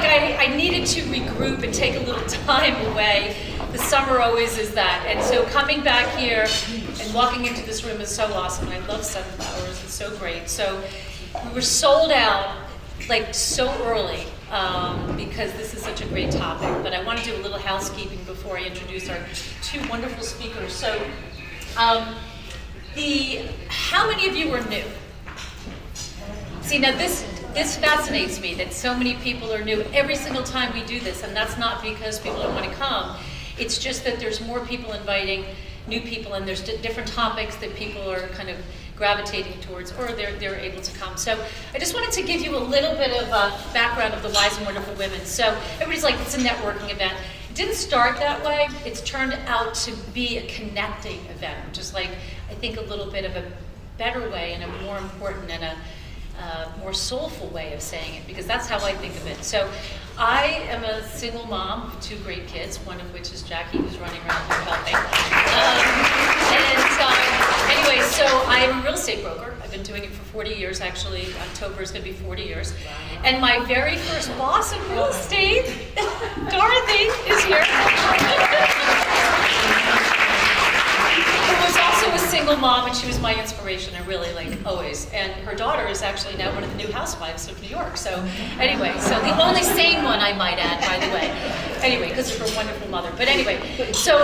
I needed to regroup and take a little time away. The summer always is that. And so coming back here and walking into this room is so awesome. I love sunflowers. It's so great. So we were sold out like so early because this is such a great topic. But I want to do a little housekeeping before I introduce our two wonderful speakers. So how many of you are new? See, now this fascinates me that so many people are new every single time we do this, and that's not because people don't want to come. It's just that there's more people inviting new people, and there's different topics that people are kind of gravitating towards, or they're able to come. So I just wanted to give you a little bit of a background of the Wise and Wonderful Women. So everybody's like, it's a networking event. It didn't start that way. It's turned out to be a connecting event, which is like, I think, a little bit of a better way and a more important and a more soulful way of saying it, because that's how I think of it. So I am a single mom of two great kids, one of which is Jackie, who's running around here helping. Anyway, so I'm a real estate broker. I've been doing it for 40 years, actually. October is going to be 40 years. And my very first boss in real estate, Dorothy, is here. Who was also a single mom, and she was my inspiration, I really, like, always. And her daughter is actually now one of the new housewives of New York. So anyway, so the only sane one, I might add, by the way. Anyway, because of her wonderful mother. But anyway, so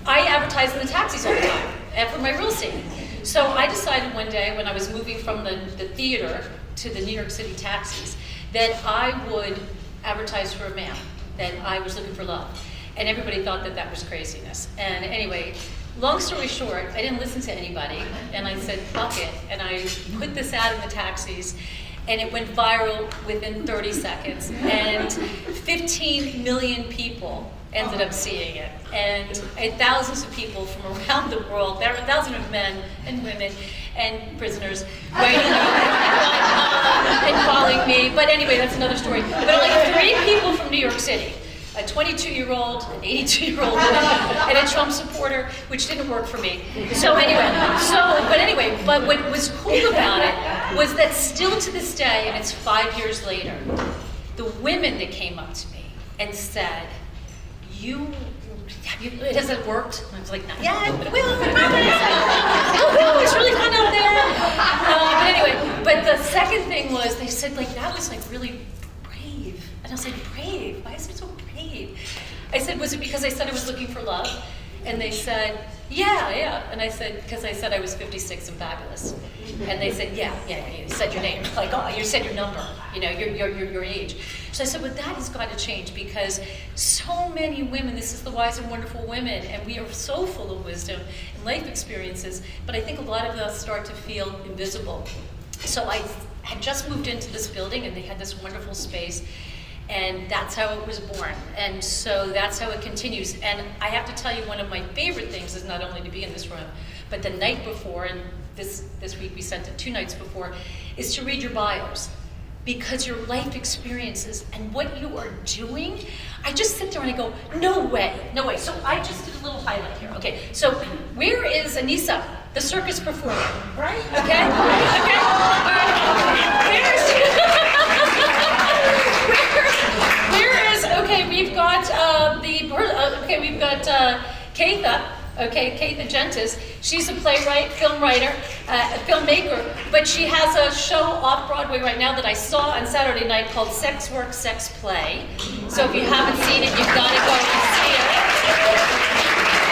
I advertise in the taxis all the time for my real estate. So I decided one day when I was moving from the theater to the New York City taxis that I would advertise for a man, that I was looking for love. And everybody thought that that was craziness. And anyway, long story short, I didn't listen to anybody, and I said, fuck it, and I put this out in the taxis, and it went viral within 30 seconds, and 15 million people ended up seeing it, and thousands of people from around the world. There were thousands of men and women and prisoners waiting and following me, but anyway, that's another story. But only 3 people from New York City. A 22-year-old, an 82-year-old, and a Trump supporter, which didn't work for me. So anyway, but what was cool about it was that still to this day, and it's 5 years later, the women that came up to me and said, it hasn't worked? And I was like, not yet, but it will. It's really fun out there. But the second thing was, they said, like, that was like really brave. And I was like, brave? Why is it so brave? I said, was it because I said I was looking for love? And they said, yeah. And I said, because I said I was 56 and fabulous. And they said, yeah, you said your name. Like, oh, you said your number, your age. So I said, well, that has got to change, because so many women, this is the Wise and Wonderful Women, and we are so full of wisdom and life experiences, but I think a lot of us start to feel invisible. So I had just moved into this building, and they had this wonderful space, and that's how it was born. And so that's how it continues. And I have to tell you, one of my favorite things is not only to be in this room, but the night before, and this week we sent it 2 nights before, is to read your bios. Because your life experiences and what you are doing, I just sit there and I go, no way. So I just did a little highlight here. Okay, so where is Anissa, the circus performer? Right. Okay. Okay, we've got Keitha. Okay, Keitha Gentis. She's a playwright, film writer, a filmmaker, but she has a show off Broadway right now that I saw on Saturday night called Sex Work, Sex Play. So if you haven't seen it, you've got to go and see it.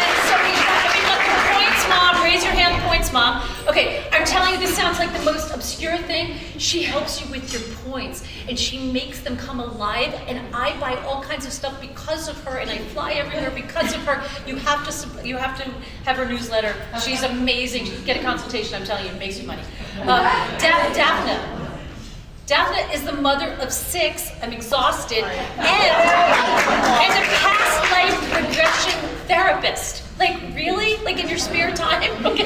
And so we got the points, Mom. Raise your hand, points, Mom. Okay, I'm telling you, this sounds like the most obscure thing. She helps you with your points, and she makes them come alive, and I buy all kinds of stuff because of her, and I fly everywhere because of her. You have to have her newsletter. She's amazing. Get a consultation, I'm telling you, it makes you money. Daphne is the mother of 6, I'm exhausted, and a past life regression therapist. Like, really? Like, in your spare time? Okay.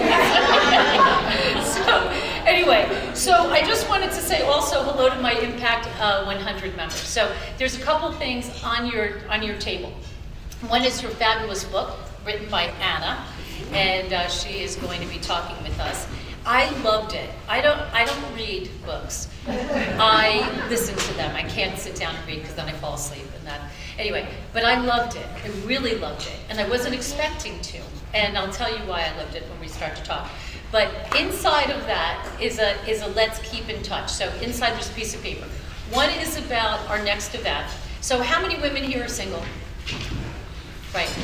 So, anyway, so I just wanted to say also hello to my Impact 100 members. So, there's a couple things on your table. One is your fabulous book, written by Anna, and she is going to be talking with us. I loved it. I don't read books. I listen to them. I can't sit down and read because then I fall asleep and that. Anyway, but I loved it. I really loved it. And I wasn't expecting to. And I'll tell you why I loved it when we start to talk. But inside of that is a let's keep in touch. So inside there's a piece of paper. One is about our next event. So how many women here are single? Right.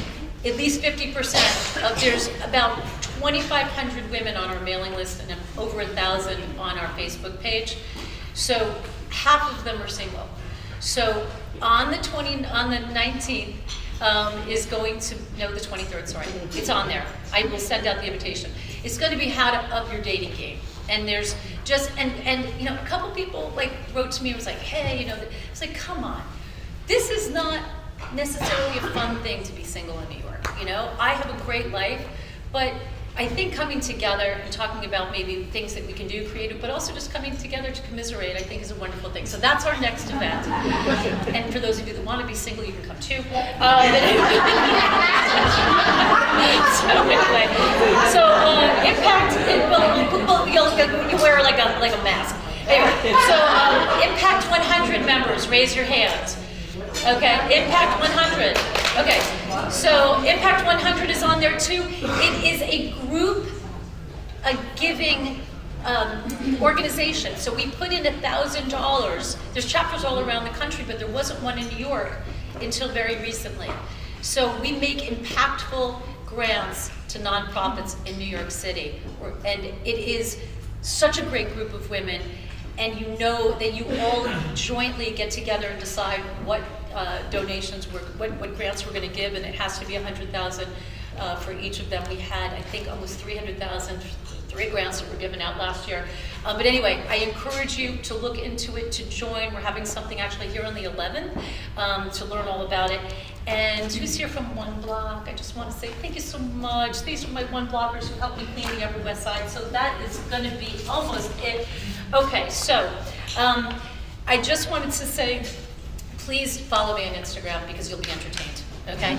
At least 50%. There's about 2,500 women on our mailing list and over 1,000 on our Facebook page. So half of them are single. So on the 19th is going to, no, the 23rd, sorry, it's on there. I will send out the invitation. It's going to be how to up your dating game. And there's just, and you know, a couple people like wrote to me and was like, hey, you know, it's like, come on. This is not necessarily a fun thing to be single in New York. You know, I have a great life, but I think coming together and talking about maybe things that we can do creative, but also just coming together to commiserate, I think is a wonderful thing. So that's our next event. And for those of you that want to be single, you can come too. Impact, you wear like a mask. Anyway, so Impact 100 members, raise your hands. Okay, Impact 100. Okay, so Impact 100 is on there too. It is a group, a giving organization. So we put in $1,000. There's chapters all around the country, but there wasn't one in New York until very recently. So we make impactful grants to nonprofits in New York City. And it is such a great group of women. And you know that you all jointly get together and decide what donations, what grants we're going to give, and it has to be $100,000 for each of them. We had, I think, almost $300,000, 3 grants that were given out last year. But anyway, I encourage you to look into it, to join. We're having something actually here on the 11th to learn all about it. And who's here from One Block? I just want to say thank you so much. These are my One Blockers who helped me clean the Upper West Side. So that is going to be almost it. Okay, so I just wanted to say, please follow me on Instagram because you'll be entertained, okay?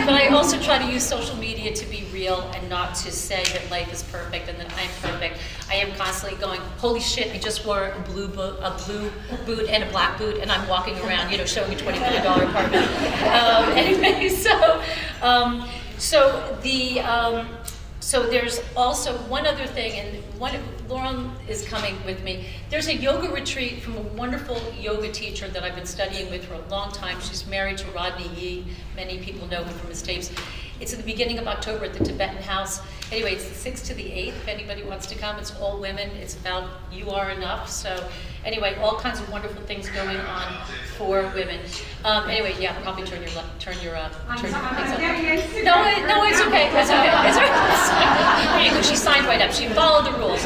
But I also try to use social media to be real and not to say that life is perfect and that I'm perfect. I am constantly going, holy shit, I just wore a blue boot and a black boot and I'm walking around, you know, showing a $20 million apartment. Anyway, so there's also one other thing, and Lauren is coming with me. There's a yoga retreat from a wonderful yoga teacher that I've been studying with for a long time. She's married to Rodney Yee. Many people know him from his tapes. It's at the beginning of October at the Tibetan House. Anyway, it's the 6th to the 8th. If anybody wants to come, it's all women. It's about you are enough. So anyway, all kinds of wonderful things going on for women. Anyway, yeah, probably turn your things on. No, it's okay. It's okay. It's okay. She signed right up. She followed the rules.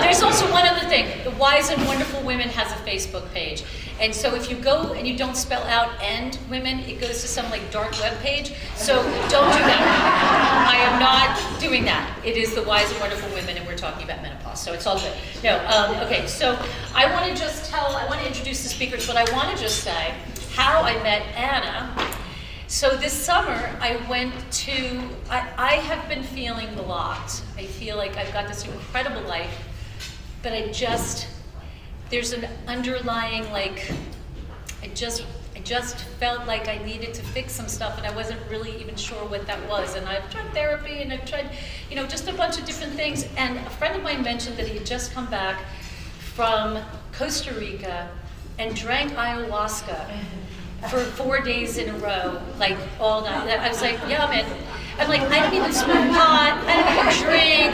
There's also one other thing. The Wise and Wonderful Women has a Facebook page. And so if you go and you don't spell out "and women," it goes to some like dark web page. So don't do that. I am not doing that. It is the Wise and Wonderful Women, and we're talking about menopause. So it's all good. No, okay. So I want to introduce the speakers, but I want to just say how I met Anna. So this summer I have been feeling blocked. I feel like I've got this incredible life, but there's an underlying, like, I just felt like I needed to fix some stuff, and I wasn't really even sure what that was. And I've tried therapy, and I've tried, you know, just a bunch of different things. And a friend of mine mentioned that he had just come back from Costa Rica and drank ayahuasca for 4 days in a row, like all night. I was like, yeah, man. I'm like, I don't even smoke pot, I don't even drink.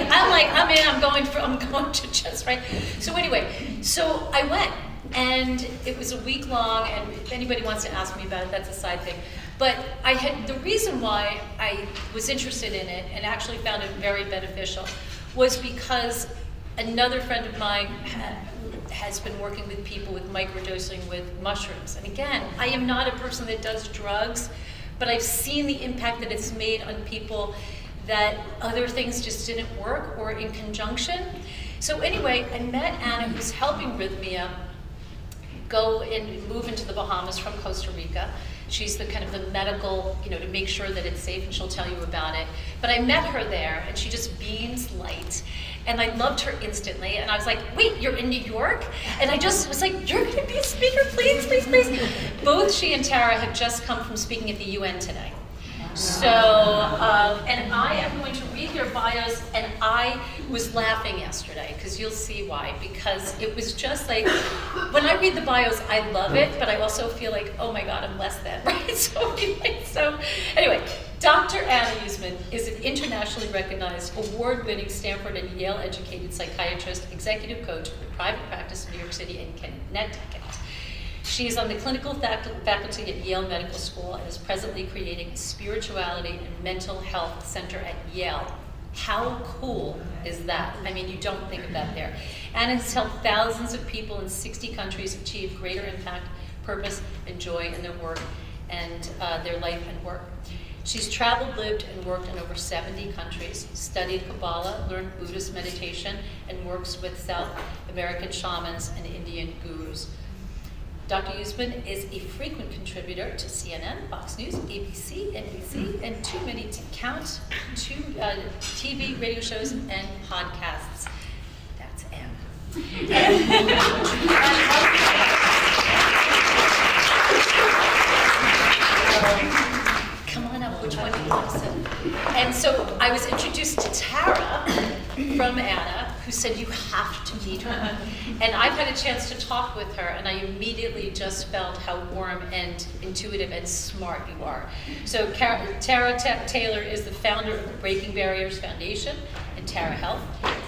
I'm going to just, right? So anyway, so I went, and it was a week long, and if anybody wants to ask me about it, that's a side thing. But the reason why I was interested in it and actually found it very beneficial was because another friend of mine has been working with people with microdosing with mushrooms. And again, I am not a person that does drugs, but I've seen the impact that it's made on people that other things just didn't work or in conjunction. So anyway, I met Anna, who's helping Rhythmia go and move into the Bahamas from Costa Rica. She's the kind of the medical, to make sure that it's safe, and she'll tell you about it. But I met her there, and she just beams light. And I loved her instantly. And I was like, wait, you're in New York? And I just was like, you're going to be a speaker, please, please, please. Both she and Tara have just come from speaking at the UN today. So, and I am going to read your bios, and I was laughing yesterday, because you'll see why, because it was just like, when I read the bios, I love it, but I also feel like, oh my God, I'm less than, right? So anyway, Dr. Anna Usman is an internationally recognized, award-winning Stanford and Yale-educated psychiatrist, executive coach with private practice in New York City and Connecticut. She is on the clinical faculty at Yale Medical School and is presently creating a spirituality and mental health center at Yale. How cool is that? I mean, you don't think of that there. Anna has helped thousands of people in 60 countries achieve greater impact, purpose, and joy in their work and their life and work. She's traveled, lived, and worked in over 70 countries, studied Kabbalah, learned Buddhist meditation, and works with South American shamans and Indian gurus. Dr. Usman is a frequent contributor to CNN, Fox News, ABC, NBC, and too many to count, TV, radio shows, and podcasts. That's M. Come on up, which one do you want to sit? And so I was introduced to Tara from Anna, who said, you have to meet her. And I've had a chance to talk with her, and I immediately just felt how warm and intuitive and smart you are. So Tara Taylor is the founder of the Breaking Barriers Foundation and Tara Health.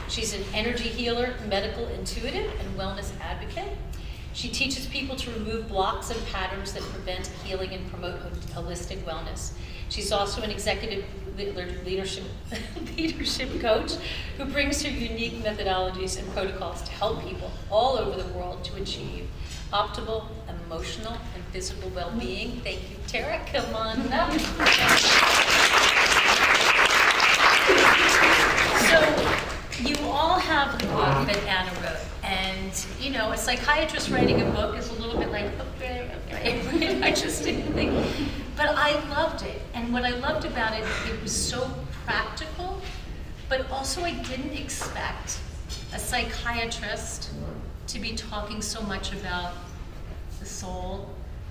She's an energy healer, medical intuitive, and wellness advocate. She teaches people to remove blocks and patterns that prevent healing and promote holistic wellness. She's also an executive leadership coach who brings her unique methodologies and protocols to help people all over the world to achieve optimal emotional and physical well-being. Thank you, Tara. Come on up. So you all have the book that Anna wrote. And, a psychiatrist writing a book is a little bit like, okay, I just didn't think. But I loved it. And what I loved about it, it was so practical, but also I didn't expect a psychiatrist to be talking so much about the soul,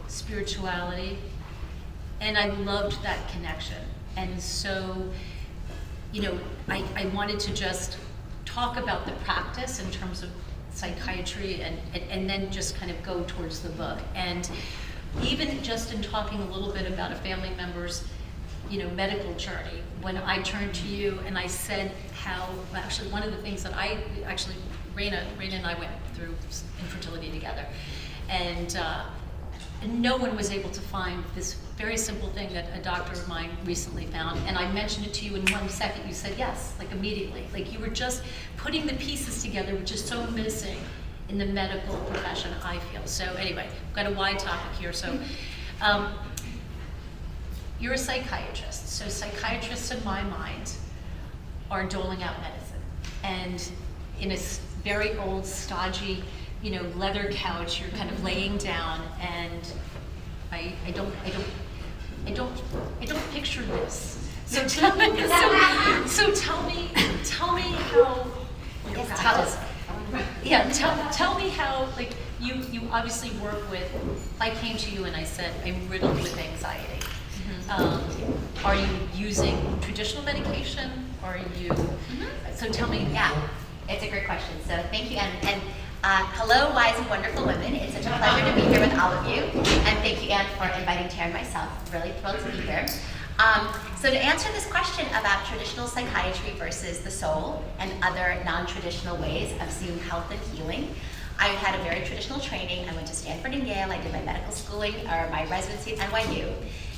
spirituality, and I loved that connection. And so, I wanted to just talk about the practice in terms of psychiatry and then just kind of go towards the book. And even just in talking a little bit about a family member's, medical journey, when I turned to you and I said actually one of the things that Raina and I went through infertility together, and no one was able to find this very simple thing that a doctor of mine recently found, and I mentioned it to you in 1 second. You said yes, like immediately. Like you were just putting the pieces together, which is so missing in the medical profession, I feel. So anyway, we've got a wide topic here. So you're a psychiatrist. So psychiatrists in my mind are doling out medicine. And in a very old, stodgy, leather couch, you're kind of laying down, and I don't picture this. So tell me how your practice. Yeah, tell me how, like, you obviously work with, if I came to you and I said, I'm riddled with anxiety. Are you using traditional medication? Are you, so tell me. Yeah, it's a great question. So thank you, and hello, wise and wonderful women. It's such a pleasure to be here with all of you. And thank you, Anne, for inviting Tara and myself. Really thrilled to be here. So to answer this question about traditional psychiatry versus the soul and other non-traditional ways of seeing health and healing, I had a very traditional training. I went to Stanford and Yale. I did my medical schooling, or my residency at NYU.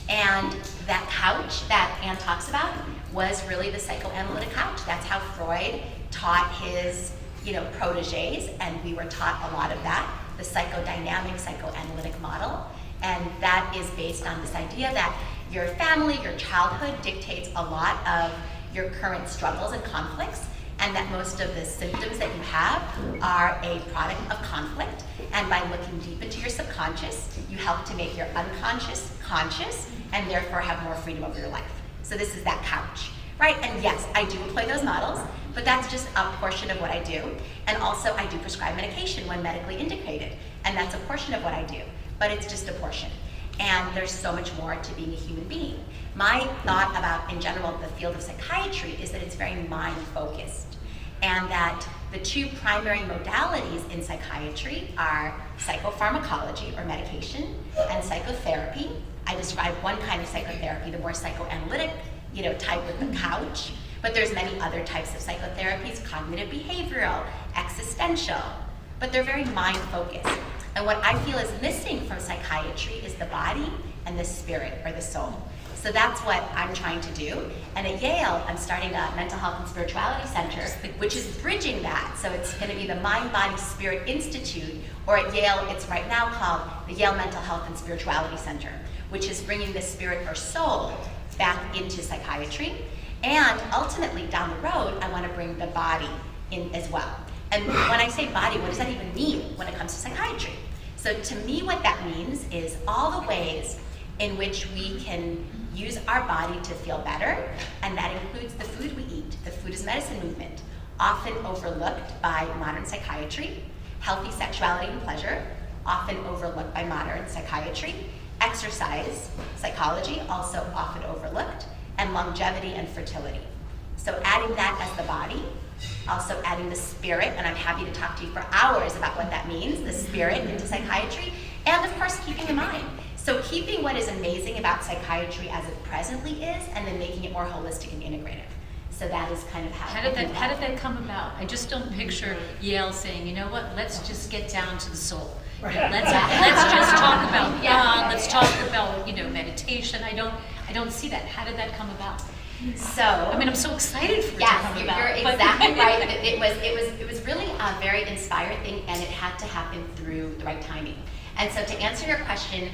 And that couch that Anne talks about was really the psychoanalytic couch. That's how Freud taught his proteges, and we were taught a lot of that, the psychodynamic, psychoanalytic model. And that is based on this idea that your family, your childhood dictates a lot of your current struggles and conflicts, and that most of the symptoms that you have are a product of conflict. And by looking deep into your subconscious, you help to make your unconscious conscious, and therefore have more freedom over your life. So this is that couch, right? And yes, I do employ those models, but that's just a portion of what I do. And also I do prescribe medication when medically indicated, and that's a portion of what I do, but it's just a portion. And there's so much more to being a human being. My thought about, in general, the field of psychiatry is that it's very mind-focused, and that the two primary modalities in psychiatry are psychopharmacology, or medication, and psychotherapy. I describe one kind of psychotherapy, the more psychoanalytic, type with the couch, but there's many other types of psychotherapies, cognitive behavioral, existential, but they're very mind-focused. And what I feel is missing from psychiatry is the body and the spirit, or the soul. So that's what I'm trying to do. And at Yale, I'm starting a mental health and spirituality center, which is bridging that. So it's going to be the Mind, Body, Spirit Institute, or at Yale, it's right now called the Yale Mental Health and Spirituality Center, which is bringing the spirit or soul back into psychiatry. And ultimately, down the road, I want to bring the body in as well. And when I say body, what does that even mean when it comes to psychiatry? So to me, what that means is all the ways in which we can use our body to feel better, and that includes the food we eat. The food is medicine movement, often overlooked by modern psychiatry. Healthy sexuality and pleasure, often overlooked by modern psychiatry. Exercise, psychology, also often overlooked, and longevity and fertility. So adding that as the body, also adding the spirit, and I'm happy to talk to you for hours about what that means, the spirit into psychiatry, and of course keeping in mind. So keeping what is amazing about psychiatry as it presently is, and then making it more holistic and integrative. So that is kind of how did that come about? I just don't picture Yale saying, you know what, let's just get down to the soul. Right. Let's just talk about God, let's talk about, meditation. I don't see that. How did that come about? So I'm so excited for it to come about. You're exactly right. It was really a very inspired thing, and it had to happen through the right timing. And so to answer your question,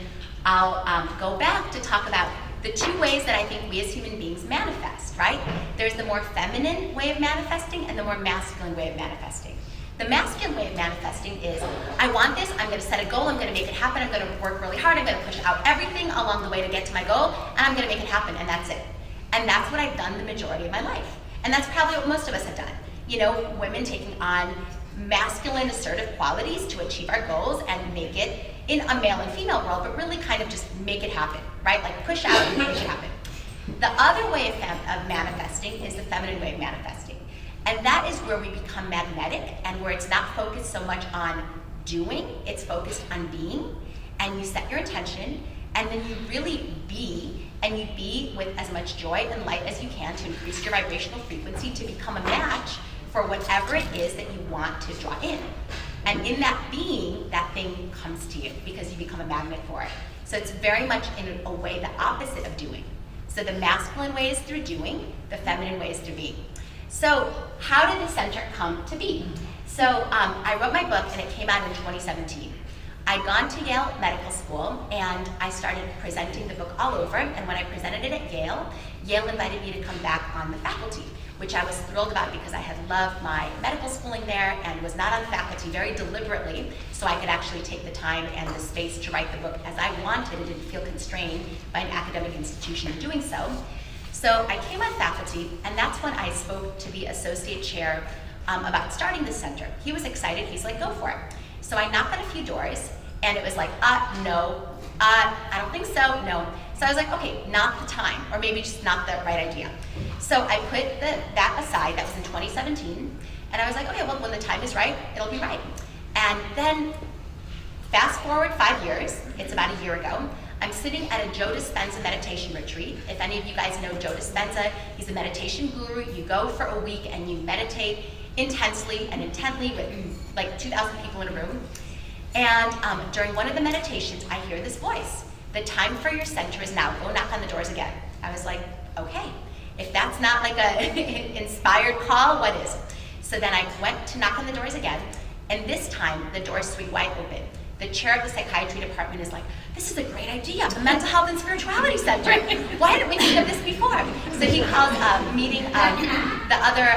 I'll go back to talk about the two ways that I think we as human beings manifest, right? There's the more feminine way of manifesting and the more masculine way of manifesting. The masculine way of manifesting is, I want this, I'm going to set a goal, I'm going to make it happen, I'm going to work really hard, I'm going to push out everything along the way to get to my goal, and I'm going to make it happen, and that's it. And that's what I've done the majority of my life. And that's probably what most of us have done. Women taking on masculine, assertive qualities to achieve our goals and make it in a male and female world, but really kind of just make it happen, right? Like push out and make it happen. The other way of manifesting is the feminine way of manifesting. And that is where we become magnetic, and where it's not focused so much on doing, it's focused on being. And you set your intention, and then you really be, and you be with as much joy and light as you can to increase your vibrational frequency to become a match for whatever it is that you want to draw in. And in that being, that thing comes to you because you become a magnet for it. So it's very much in a way the opposite of doing. So the masculine way is through doing, the feminine way is through being. So how did the center come to be? So I wrote my book, and it came out in 2017. I'd gone to Yale Medical School, and I started presenting the book all over, and when I presented it at Yale, Yale invited me to come back on the faculty, which I was thrilled about because I had loved my medical schooling there and was not on faculty very deliberately, so I could actually take the time and the space to write the book as I wanted and didn't feel constrained by an academic institution in doing so. So I came on faculty, and that's when I spoke to the associate chair about starting the center. He was excited, he's like, go for it. So I knocked on a few doors, and it was like, no, I don't think so, no. So I was like, okay, not the time, or maybe just not the right idea. So I put that aside, that was in 2017, and I was like, okay, well, when the time is right, it'll be right. And then, fast forward 5 years, it's about a year ago, I'm sitting at a Joe Dispenza meditation retreat. If any of you guys know Joe Dispenza, he's a meditation guru. You go for a week and you meditate intensely and intently with like 2,000 people in a room. And during one of the meditations, I hear this voice. The time for your center is now. Go knock on the doors again. I was like, okay. If that's not like a inspired call, what is? So then I went to knock on the doors again, and this time the doors swing wide open. The chair of the psychiatry department is like, this is a great idea, the Mental Health and Spirituality Center. Why didn't we think of this before? So he calls a meeting the other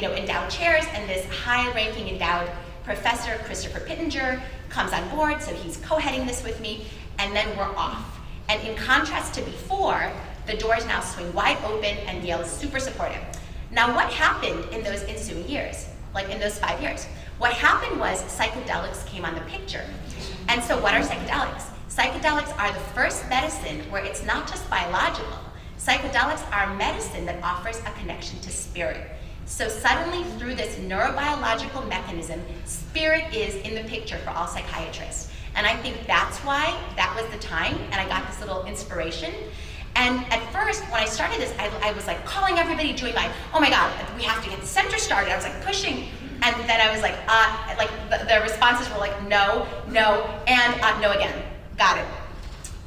endowed chairs, and this high-ranking endowed professor, Christopher Pittenger, comes on board, so he's co-heading this with me, and then we're off. And in contrast to before, the doors now swing wide open, and Yale is super supportive. Now, what happened in those ensuing years, like in those 5 years? What happened was psychedelics came on the picture. And so what are psychedelics? Psychedelics are the first medicine where it's not just biological. Psychedelics are medicine that offers a connection to spirit. So suddenly, through this neurobiological mechanism, spirit is in the picture for all psychiatrists. And I think that's why that was the time, and I got this little inspiration. And at first, when I started this, I was like calling everybody, doing my, oh my God, we have to get the center started. I was like pushing, and then I was like the responses were like, no, and no again. Got it.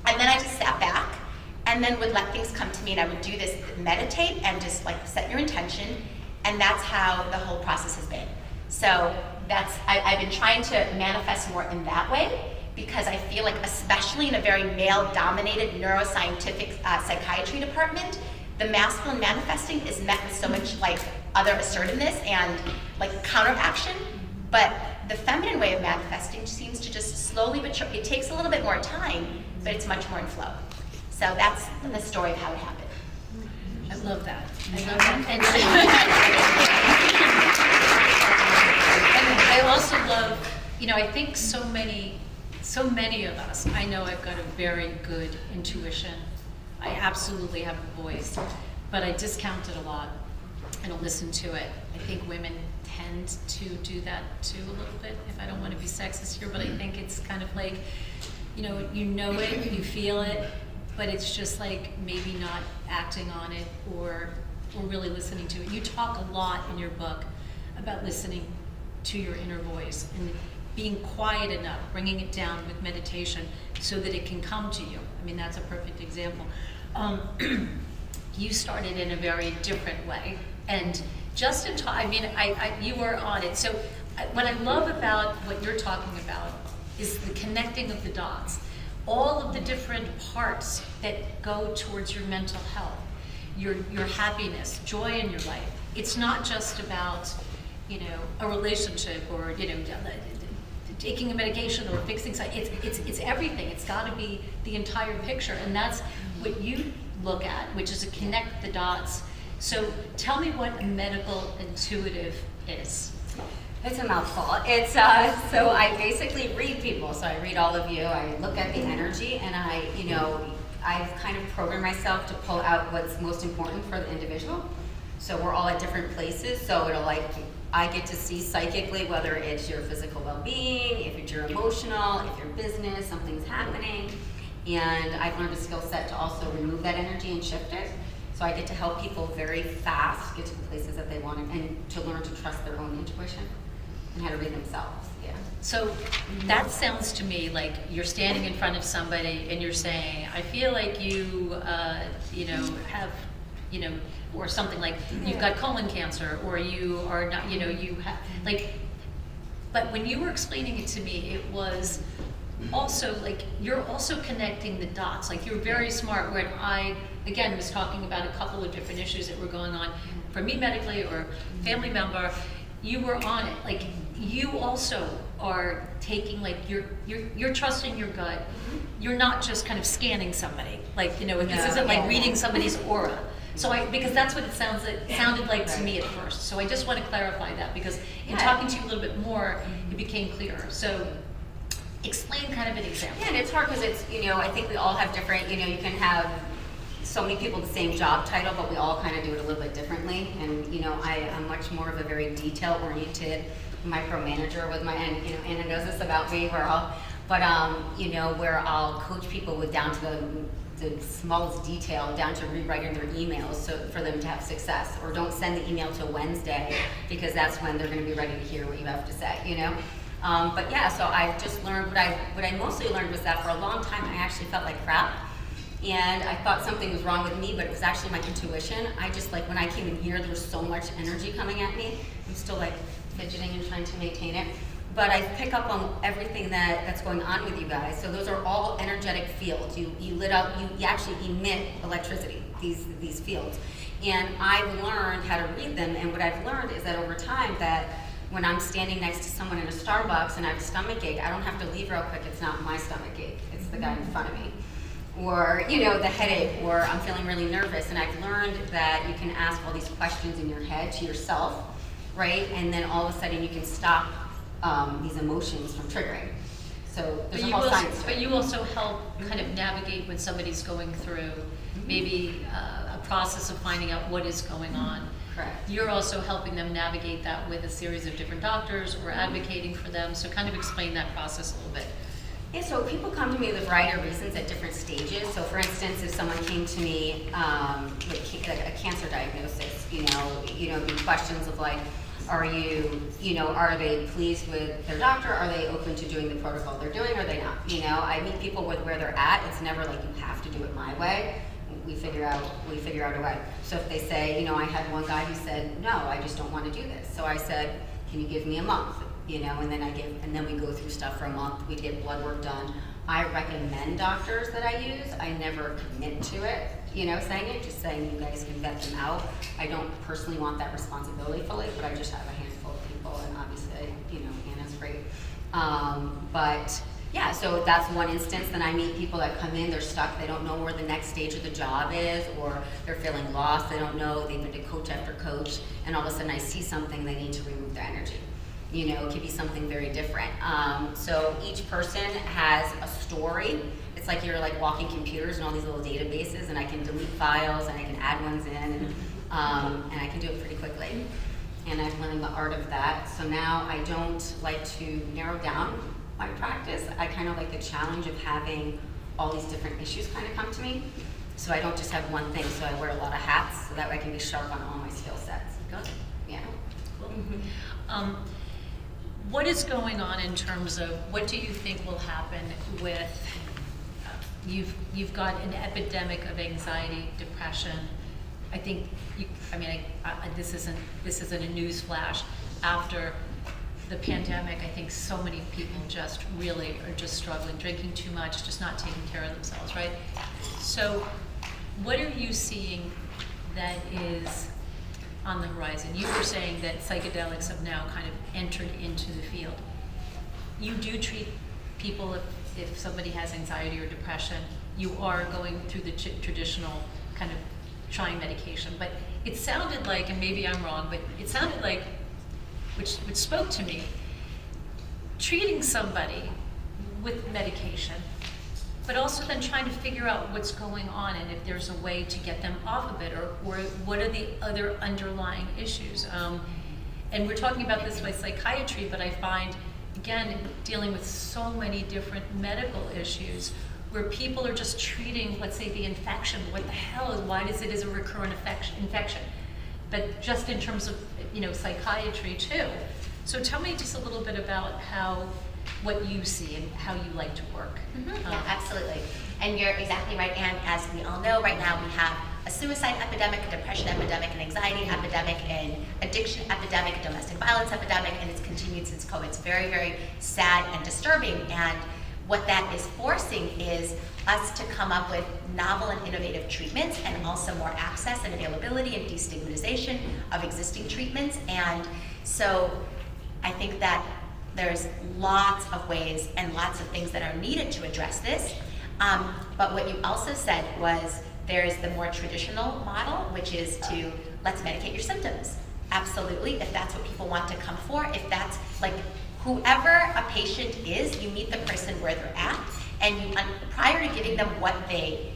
And then I just sat back, and then would let things come to me, and I would do this, meditate, and just like set your intention, and that's how the whole process has been. So I've been trying to manifest more in that way, because I feel like, especially in a very male-dominated neuroscientific psychiatry department, the masculine manifesting is met with so much like other assertiveness and like counteraction, but the feminine way of manifesting seems to just slowly but surely, it takes a little bit more time, but it's much more in flow. So that's the story of how it happened. I love that. And I also love, I think so many of us, I know I've got a very good intuition. I absolutely have a voice, but I discount it a lot. I don't listen to it. I think women tend to do that too a little bit, if I don't want to be sexist here, but I think it's kind of like, you know it, you feel it, but it's just like maybe not acting on it or really listening to it. You talk a lot in your book about listening to your inner voice and being quiet enough, bringing it down with meditation so that it can come to you. I mean, that's a perfect example. You started in a very different way, and just in time, you were on it. So what I love about what you're talking about is the connecting of the dots, all of the different parts that go towards your mental health, your happiness, joy in your life. It's not just about, a relationship or, taking a medication or fixing something. It's everything. It's got to be the entire picture, and that's what you look at, which is to connect the dots. So tell me what a medical intuitive is. It's a mouthful. It's so I basically read people. So I read all of you. I look at the energy, and I've kind of programmed myself to pull out what's most important for the individual. So we're all at different places. So I get to see psychically whether it's your physical well-being, if it's your emotional, if your business, something's happening. And I've learned a skill set to also remove that energy and shift it. So I get to help people very fast get to the places that they want and to learn to trust their own intuition and how to read themselves. Yeah. So that sounds to me like you're standing in front of somebody and you're saying, I feel like you, have, or something like you've got colon cancer, or you are not, you have, but when you were explaining it to me, it was also like you're also connecting the dots. Like you're very smart. When I again was talking about a couple of different issues that were going on for me medically or family member, you were on it. Like you also are taking you're trusting your gut. You're not just kind of scanning somebody. This isn't like reading somebody's aura. So because that's what it sounded like to me at first. So I just want to clarify that, because in talking to you a little bit more, it became clearer. So explain kind of an example. Yeah, and it's hard because it's, I think we all have different, you can have so many people the same job title, but we all kind of do it a little bit differently. And, I'm much more of a very detail-oriented micromanager with my, and, Anna knows this about me, where I'll coach people with down to the smallest detail, down to rewriting their emails so for them to have success, or don't send the email till Wednesday because that's when they're going to be ready to hear what you have to say, But yeah, so I just learned, what I mostly learned was that for a long time I actually felt like crap, and I thought something was wrong with me, but it was actually my intuition. I just when I came in here, there was so much energy coming at me. I'm still fidgeting and trying to maintain it. But I pick up on everything that's going on with you guys. So those are all energetic fields. You lit up, you actually emit electricity, these fields. And I've learned how to read them, and what I've learned is that over time that when I'm standing next to someone in a Starbucks and I have a stomach ache, I don't have to leave real quick. It's not my stomach ache. It's the guy in front of me. Or, you know, the headache, or I'm feeling really nervous. And I've learned that you can ask all these questions in your head to yourself, right? And then all of a sudden you can stop these emotions from triggering. So there's a whole science to it. But you also help kind of navigate when somebody's going through maybe a process of finding out what is going on. Correct. You're also helping them navigate that with a series of different doctors or advocating for them. So kind of explain that process a little bit. Yeah, so people come to me with a variety of reasons at different stages. So for instance, if someone came to me with a cancer diagnosis, you know, the questions of like, are they pleased with their doctor? Are they open to doing the protocol they're doing? Or are they not? You know, I meet people with where they're at. It's never like you have to do it my way. We figure out a way. So if they say, you know, I had one guy who said, no, I just don't want to do this. So I said, can you give me a month? You know, and then we go through stuff for a month. We get blood work done. I recommend doctors that I use. I never commit to it, you know, just saying you guys can vet them out. I don't personally want that responsibility fully, but I just have a handful of people, and obviously, you know, Anna's great. But yeah, so that's one instance. Then I meet people that come in, they're stuck, they don't know where the next stage of the job is, or they're feeling lost, they don't know, they've been to coach after coach, and all of a sudden I see something, they need to remove their energy. You know, it could be something very different. So each person has a story. It's like you're like walking computers and all these little databases, and I can delete files and I can add ones in, and I can do it pretty quickly. And I've learned the art of that. So now I don't like to narrow down my practice. I kind of like the challenge of having all these different issues kind of come to me. So I don't just have one thing, so I wear a lot of hats so that way I can be sharp on all my skill sets. Good. Yeah. Cool. What is going on in terms of what do you think will happen with you've got an epidemic of anxiety, depression. I think this isn't a news flash. After the pandemic, I think so many people just really are just struggling, drinking too much, just not taking care of themselves, right? So what are you seeing that is on the horizon? You were saying that psychedelics have now kind of entered into the field. You do treat people if somebody has anxiety or depression. You are going through the traditional kind of trying medication, but it sounded like, and maybe I'm wrong, but it sounded like, which spoke to me, treating somebody with medication, but also then trying to figure out what's going on and if there's a way to get them off of it, or what are the other underlying issues. And we're talking about this with psychiatry, but I find, again, dealing with so many different medical issues where people are just treating, let's say, the infection. What the hell why is it a recurrent infection? But just in terms of, psychiatry too. So tell me just a little bit about what you see and how you like to work. Mm-hmm. Yeah, absolutely. And you're exactly right. And as we all know, right now we have a suicide epidemic, a depression epidemic, an anxiety epidemic, an addiction epidemic, a domestic violence epidemic, and it's continued since COVID. It's very, very sad and disturbing. And what that is forcing is us to come up with novel and innovative treatments, and also more access and availability and destigmatization of existing treatments. And so I think that there's lots of ways and lots of things that are needed to address this. But what you also said was there's the more traditional model, which is to let's medicate your symptoms. Absolutely, if that's what people want to come for, if that's like whoever a patient is, you meet the person where they're at, and you, prior to giving them what they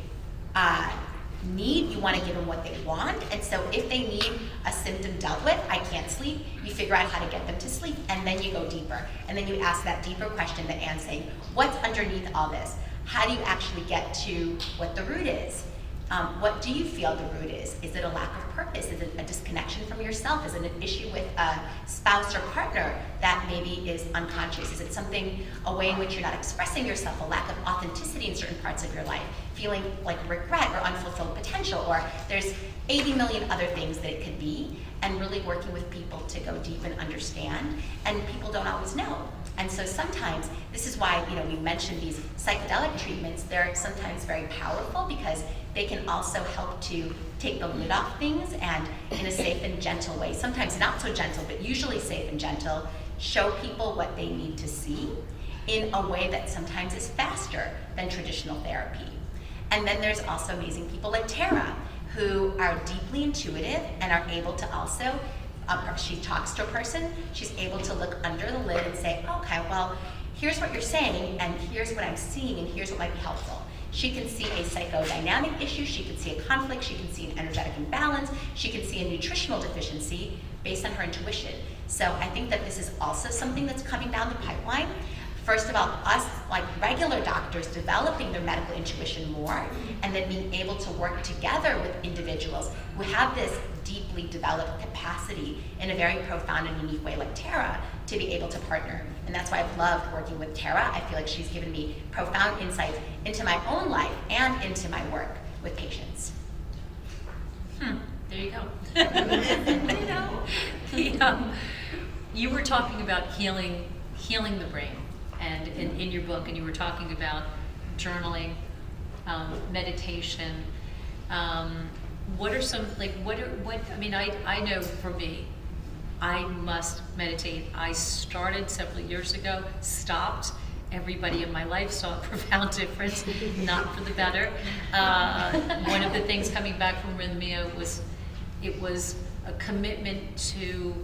need, you want to give them what they want. And so if they need a symptom dealt with, I can't sleep, you figure out how to get them to sleep, and then you go deeper. And then you ask that deeper question that Anne's saying, what's underneath all this? How do you actually get to what the root is? What do you feel the root is? Is it a lack of purpose? Is it a disconnection from yourself? Is it an issue with a spouse or partner that maybe is unconscious? Is it something, a way in which you're not expressing yourself, a lack of authenticity in certain parts of your life, feeling like regret or unfulfilled potential, or there's 80 million other things that it could be, and really working with people to go deep and understand, and people don't always know. And so sometimes, this is why, you know, we mentioned these psychedelic treatments, they're sometimes very powerful because they can also help to take the lid off things and in a safe and gentle way, sometimes not so gentle, but usually safe and gentle, show people what they need to see in a way that sometimes is faster than traditional therapy. And then there's also amazing people like Tara, who are deeply intuitive and are able to also, she talks to a person, she's able to look under the lid and say, okay, well, here's what you're saying, and here's what I'm seeing, and here's what might be helpful. She can see a psychodynamic issue, she can see a conflict, she can see an energetic imbalance, she can see a nutritional deficiency based on her intuition. So I think that this is also something that's coming down the pipeline. First of all, us, like regular doctors, developing their medical intuition more, and then being able to work together with individuals who have this deeply developed capacity in a very profound and unique way, like Tara, to be able to partner. And that's why I've loved working with Tara. I feel like she's given me profound insights into my own life and into my work with patients. There you go. You were talking about healing the brain, and in your book, and you were talking about journaling, meditation. What are some, like, I mean, I know for me, I must meditate. I started several years ago, stopped. Everybody in my life saw a profound difference, not for the better. One of the things coming back from Rhythmia was, it was a commitment to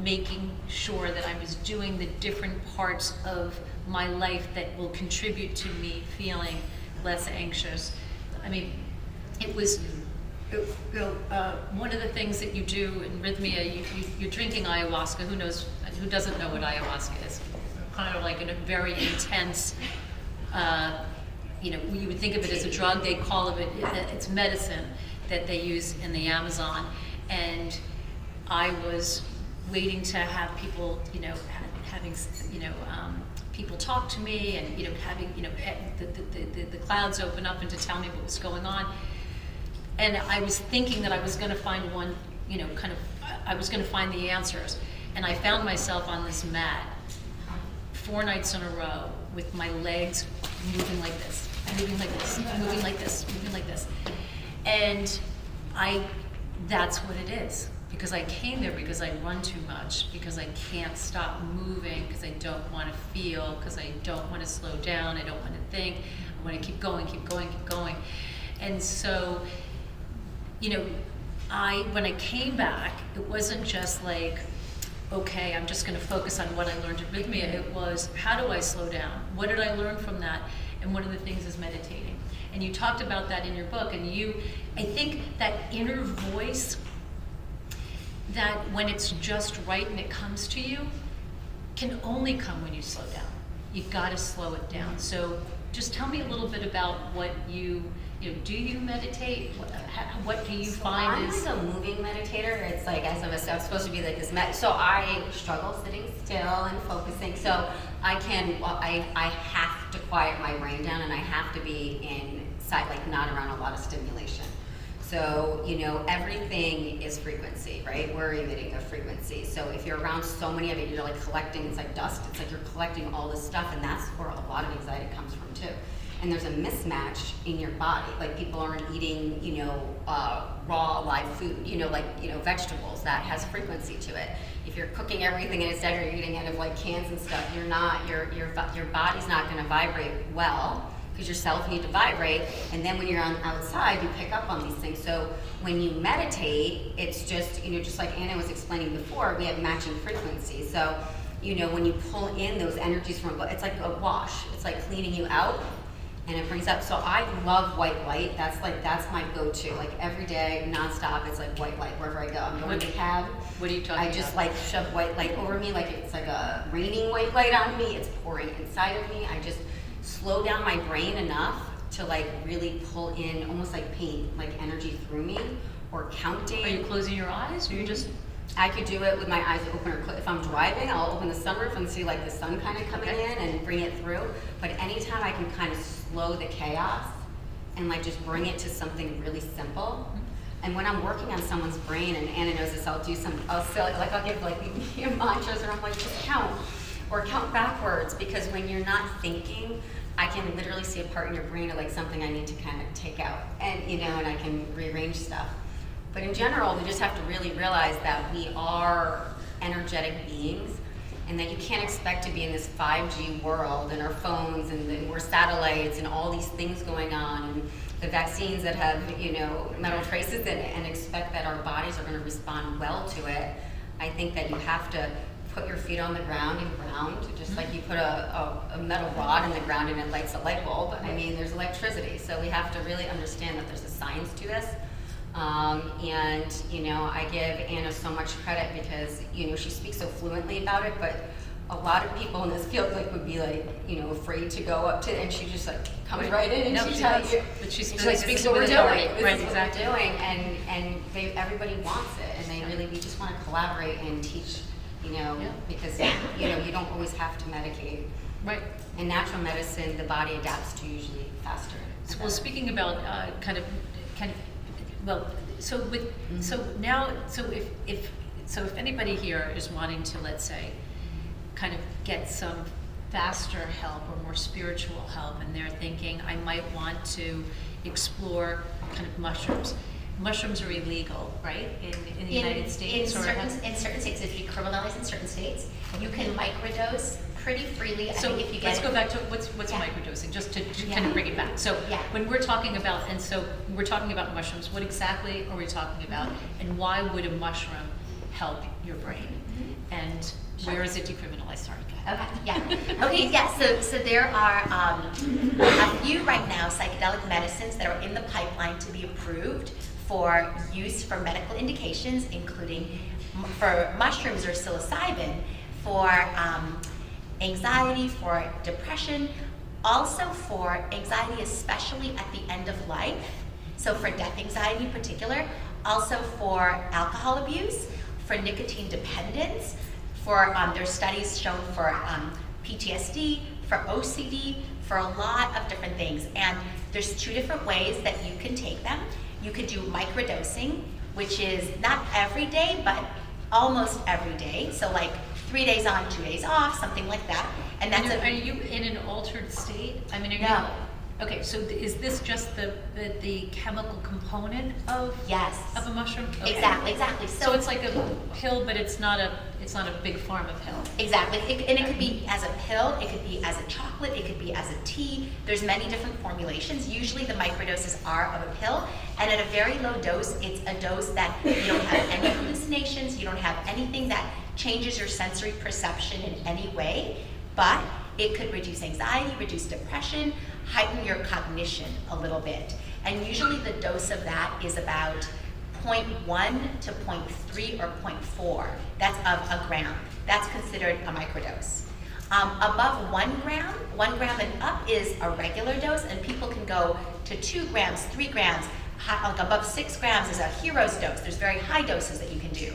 making sure that I was doing the different parts of my life that will contribute to me feeling less anxious. I mean, it was, one of the things that you do in Rhythmia, you're drinking ayahuasca. Who knows, who doesn't know what ayahuasca is? Kind of like a very intense, you would think of it as a drug, they call it, it's medicine that they use in the Amazon. And I was waiting to have people, having, people talk to me, and having, the clouds open up and to tell me what was going on. And I was thinking that I was going to find one, I was going to find the answers. And I found myself on this mat 4 nights in a row with my legs moving like this, moving like this, moving like this, moving like this. And that's what it is. Because I came there because I run too much, because I can't stop moving, because I don't want to feel, because I don't want to slow down, I don't want to think, I want to keep going, keep going, keep going. And so, when I came back, it wasn't just like, okay, I'm just going to focus on what I learned at Rhythmia. It was, how do I slow down? What did I learn from that? And one of the things is meditating. And you talked about that in your book, and I think that inner voice, that when it's just right and it comes to you, can only come when you slow down. You've got to slow it down. So just tell me a little bit about what do you meditate? What do you find is... I'm like a moving meditator. It's like, as I'm supposed to be like this, so I struggle sitting still and focusing. So I have to quiet my brain down, and I have to be inside, like not around a lot of stimulation. So, everything is frequency, right? We're emitting a frequency. So if you're around so many of it, you're like collecting, it's like dust. It's like you're collecting all this stuff, and that's where a lot of anxiety comes from too. And there's a mismatch in your body. Like people aren't eating, raw live food, vegetables that has frequency to it. If you're cooking everything and instead you're eating out of like cans and stuff, your body's not gonna vibrate well, because your cells need to vibrate, and then when you're outside, you pick up on these things. So when you meditate, it's just, just like Anna was explaining before, we have matching frequencies. So, when you pull in those energies from, it's like a wash. It's like cleaning you out, and it brings up. So I love white light. That's my go-to. Like every day, nonstop, it's like white light wherever I go. I'm going to the cab. What are you talking about? I just like shove white light over me, like it's like a raining white light on me. It's pouring inside of me. I just slow down my brain enough to like really pull in, almost like paint, like energy through me, or counting. Are you closing your eyes, or you just? I could do it with my eyes open, or if I'm driving, I'll open the sunroof and see like the sun kind of coming in and bring it through. But anytime I can kind of slow the chaos and like just bring it to something really simple. And when I'm working on someone's brain, and Anna knows this, I'll give like mantras, or I'm like, just count. or count backwards, because when you're not thinking, I can literally see a part in your brain of like something I need to kind of take out, and and I can rearrange stuff. But in general, we just have to really realize that we are energetic beings, and that you can't expect to be in this 5G world and our phones and we're satellites and all these things going on and the vaccines that have metal traces in it, and expect that our bodies are going to respond well to it. I think that you have to put your feet on the ground and ground, just like you put a metal rod in the ground and it lights a light bulb. I mean, there's electricity, so we have to really understand that there's a science to this. I give Anna so much credit because she speaks so fluently about it, but a lot of people in this field would be afraid to go up to, and she just comes right in and she tells you. But she She's like, speaks "This is what we're ability. doing. This Right, is what exactly. we're doing," and everybody wants it, and we just want to collaborate and teach, because you don't always have to medicate. Right. In natural medicine, the body adapts to usually faster. Well, speaking about so if anybody here is wanting to, let's say, kind of get some faster help or more spiritual help, and they're thinking, I might want to explore kind of mushrooms. Mushrooms are illegal, right, in the United States? In certain states, if you decriminalize in certain states, you can microdose pretty freely. So I think if you let's get go back to what's Yeah. microdosing, just to Yeah. kind of bring it back. So Yeah. when we're talking about, mushrooms, what exactly are we talking about? And why would a mushroom help your brain? And where is it decriminalized? Sorry, go ahead. Okay, yeah. So there are a few right now psychedelic medicines that are in the pipeline to be approved for use for medical indications, including for mushrooms or psilocybin for anxiety, for depression, also for anxiety, especially at the end of life. So for death anxiety in particular, also for alcohol abuse, for nicotine dependence, for there's studies shown for PTSD, for OCD, for a lot of different things. And there's two different ways that you can take them. You could do microdosing, which is not every day, but almost every day. So 3 days on, 2 days off, something like that. And that's Are you in an altered state? I mean, No. Okay, so is this just the chemical component of Yes. of a mushroom? Okay. Exactly. So it's like a pill, but it's not a big pharma pill. Exactly. And it could be as a pill, it could be as a chocolate, it could be as a tea. There's many different formulations. Usually the microdoses are of a pill, and at a very low dose, it's a dose that you don't have any hallucinations, you don't have anything that changes your sensory perception in any way, but it could reduce anxiety, reduce depression, heighten your cognition a little bit. And usually the dose of that is about 0.1 to 0.3 or 0.4. That's of a gram. That's considered a microdose. Above 1 gram and up is a regular dose, and people can go to 2 grams, 3 grams. Above 6 grams is a hero's dose. There's very high doses that you can do.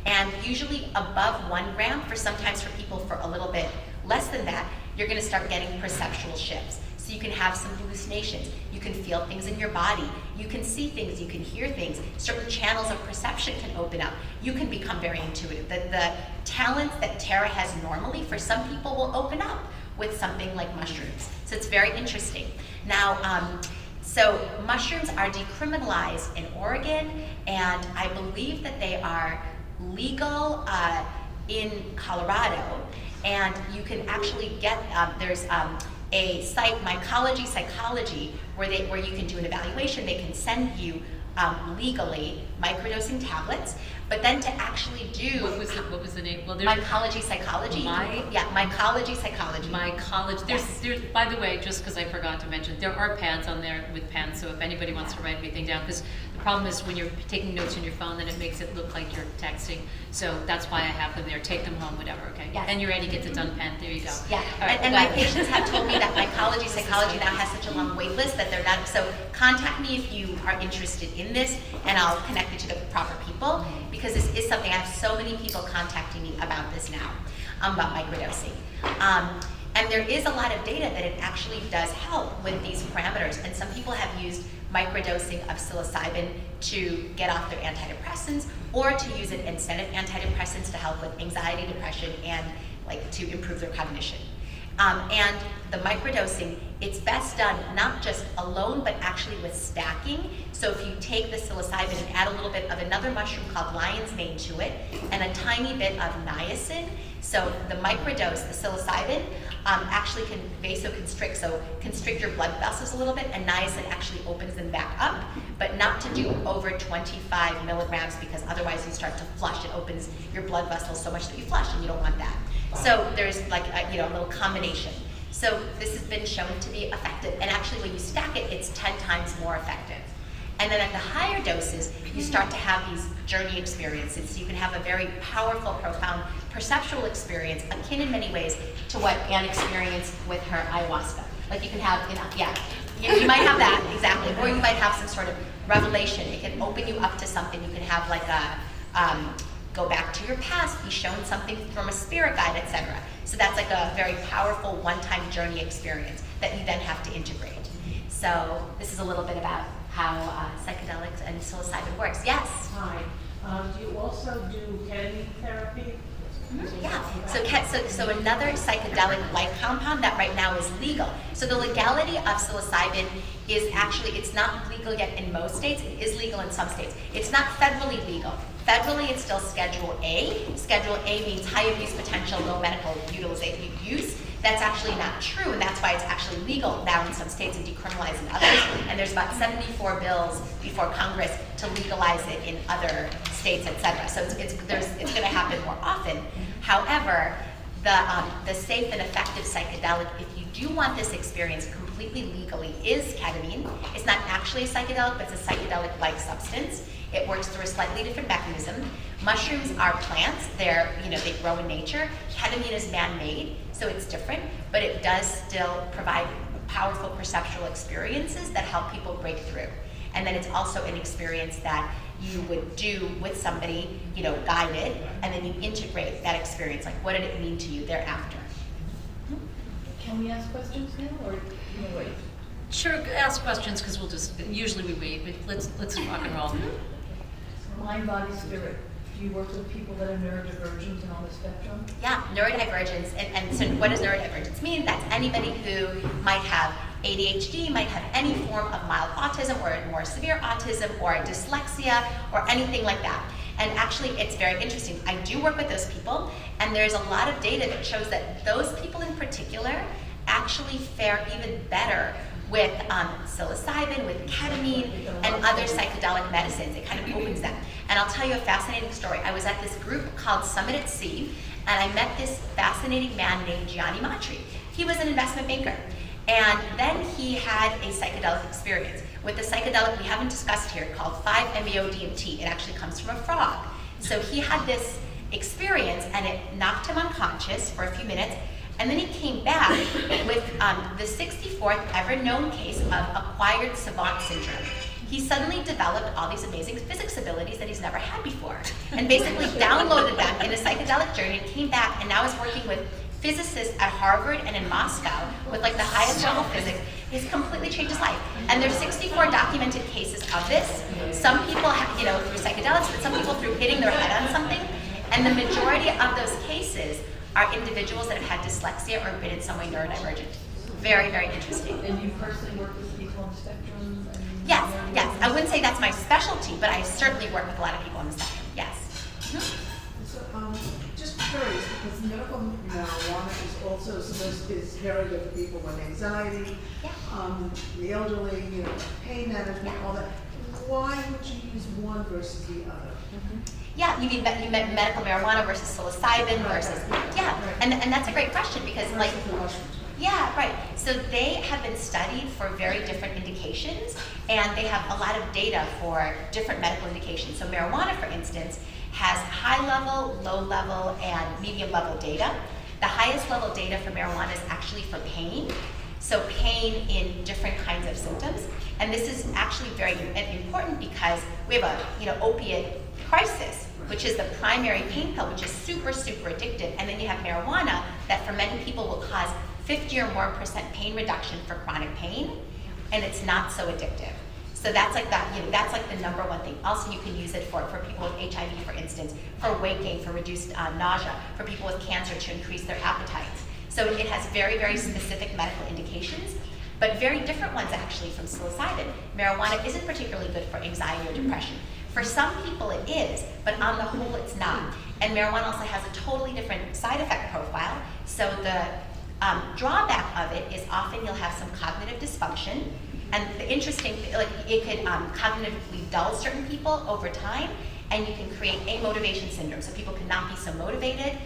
And usually above 1 gram, sometimes for people for a little bit less than that, you're going to start getting perceptual shifts. So you can have some hallucinations. You can feel things in your body. You can see things. You can hear things. Certain channels of perception can open up. You can become very intuitive. The talents that Tara has normally, for some people, will open up with something like mushrooms. So it's very interesting. Now, so mushrooms are decriminalized in Oregon, and I believe that they are legal in Colorado. And you can actually get, there's a site, Mycology Psychology, where you can do an evaluation. They can send you legally microdosing tablets, but then to actually do What was the name? Well, Mycology Psychology. Mycology Psychology. My college. There's. By the way, just because I forgot to mention, there are pads on there with pens. So if anybody wants to write anything down, because the problem is when you're taking notes on your phone, then it makes it look like you're texting. So that's why I have them there. Take them home, whatever. Okay. Yes. And you're ready. Get the done pen. There you go. Yeah, All right, and go my ahead. patients have told me that Mycology Psychology now has such a long wait list that they're not, so contact me if you are interested in this, and I'll connect you to the proper people, because this is something, I have so many people contacting me about this now, about microdosing. And there is a lot of data that it actually does help with these parameters, and some people have used microdosing of psilocybin to get off their antidepressants, or to use it instead of antidepressants to help with anxiety, depression, and like to improve their cognition. And the microdosing, it's best done not just alone, but actually with stacking. So if you take the psilocybin and add a little bit of another mushroom called lion's mane to it, and a tiny bit of niacin, so the microdose, the psilocybin, actually can vasoconstrict, so constrict your blood vessels a little bit, and niacin actually opens them back up, but not to do over 25 milligrams, because otherwise you start to flush. It opens your blood vessels so much that you flush, and you don't want that. So there's like a little combination. So this has been shown to be effective, and actually when you stack it, it's 10 times more effective. And then at the higher doses, you start to have these journey experiences. So you can have a very powerful, profound perceptual experience, akin in many ways to what Anne experienced with her ayahuasca. Like you can have, you might have that, exactly. Or you might have some sort of revelation. It can open you up to something. You can have like a, go back to your past, be shown something from a spirit guide, etc. So that's like a very powerful one-time journey experience that you then have to integrate. So this is a little bit about how psychedelics and psilocybin works. Yes? Hi. Do you also do ketamine therapy? Yeah. So another psychedelic-like compound that right now is legal. So the legality of psilocybin is actually, it's not legal yet in most states. It is legal in some states. It's not federally legal. Federally, it's still Schedule A. Schedule A means high abuse potential, low medical utilization use. That's actually not true, and that's why it's actually legal now in some states and decriminalized in others. And there's about 74 bills before Congress to legalize it in other states, etc. So it's going to happen more often. However, the safe and effective psychedelic, if you do want this experience completely legally, is ketamine. It's not actually a psychedelic, but it's a psychedelic-like substance. It works through a slightly different mechanism. Mushrooms are plants. They grow in nature. Ketamine is man-made, so it's different, but it does still provide powerful perceptual experiences that help people break through. And then it's also an experience that you would do with somebody, guided, and then you integrate that experience. Like, what did it mean to you thereafter? Can we ask questions now, or wait? Sure, ask questions, because usually we wait, but let's rock and roll. Mind, body, spirit. Do you work with people that are neurodivergent and on the spectrum? Yeah, neurodivergence. And so what does neurodivergence mean? That's anybody who might have ADHD, might have any form of mild autism or more severe autism or dyslexia or anything like that. And actually, it's very interesting. I do work with those people, and there's a lot of data that shows that those people in particular actually fare even better with psilocybin, with ketamine, and other psychedelic medicines. It kind of opens them. And I'll tell you a fascinating story. I was at this group called Summit at Sea, and I met this fascinating man named Gianni Matri. He was an investment banker. And then he had a psychedelic experience with the psychedelic we haven't discussed here called 5-MeO-DMT. It actually comes from a frog. So he had this experience, and it knocked him unconscious for a few minutes. And then he came back with the 64th ever known case of acquired savant syndrome. He suddenly developed all these amazing physics abilities that he's never had before, and basically downloaded them in a psychedelic journey and came back, and now is working with physicists at Harvard and in Moscow with like the highest level physics. It's completely changed his life. And there's 64 documented cases of this. Some people have, through psychedelics, but some people through hitting their head on something. And the majority of those cases are individuals that have had dyslexia or been in some way neurodivergent. Very, very interesting. And you personally work with people on the spectrum? Yes. I wouldn't say that's my specialty, but I certainly work with a lot of people on the spectrum. Yes. So, just curious, because medical marijuana is also is very good for people with anxiety, the elderly, pain management, all that. Why would you use one versus the other? Yeah, you meant medical marijuana versus psilocybin versus, and that's a great question because yeah, right. So they have been studied for very different indications, and they have a lot of data for different medical indications. So marijuana, for instance, has high level, low level, and medium level data. The highest level data for marijuana is actually for pain. So pain in different kinds of symptoms. And this is actually very important because we have a opiate crisis, which is the primary pain pill, which is super, super addictive. And then you have marijuana that for many people will cause 50 or more % pain reduction for chronic pain, and it's not so addictive. So that's like that, that's like the number one thing. Also, you can use it for people with HIV, for instance, for weight gain, for reduced nausea, for people with cancer to increase their appetites. So it has very, very specific medical indications, but very different ones actually from psilocybin. Marijuana isn't particularly good for anxiety or depression. For some people it is, but on the whole it's not. And marijuana also has a totally different side effect profile. So the drawback of it is often you'll have some cognitive dysfunction. And the interesting, like it could cognitively dull certain people over time, and you can create amotivation syndrome. So people can not be so motivated.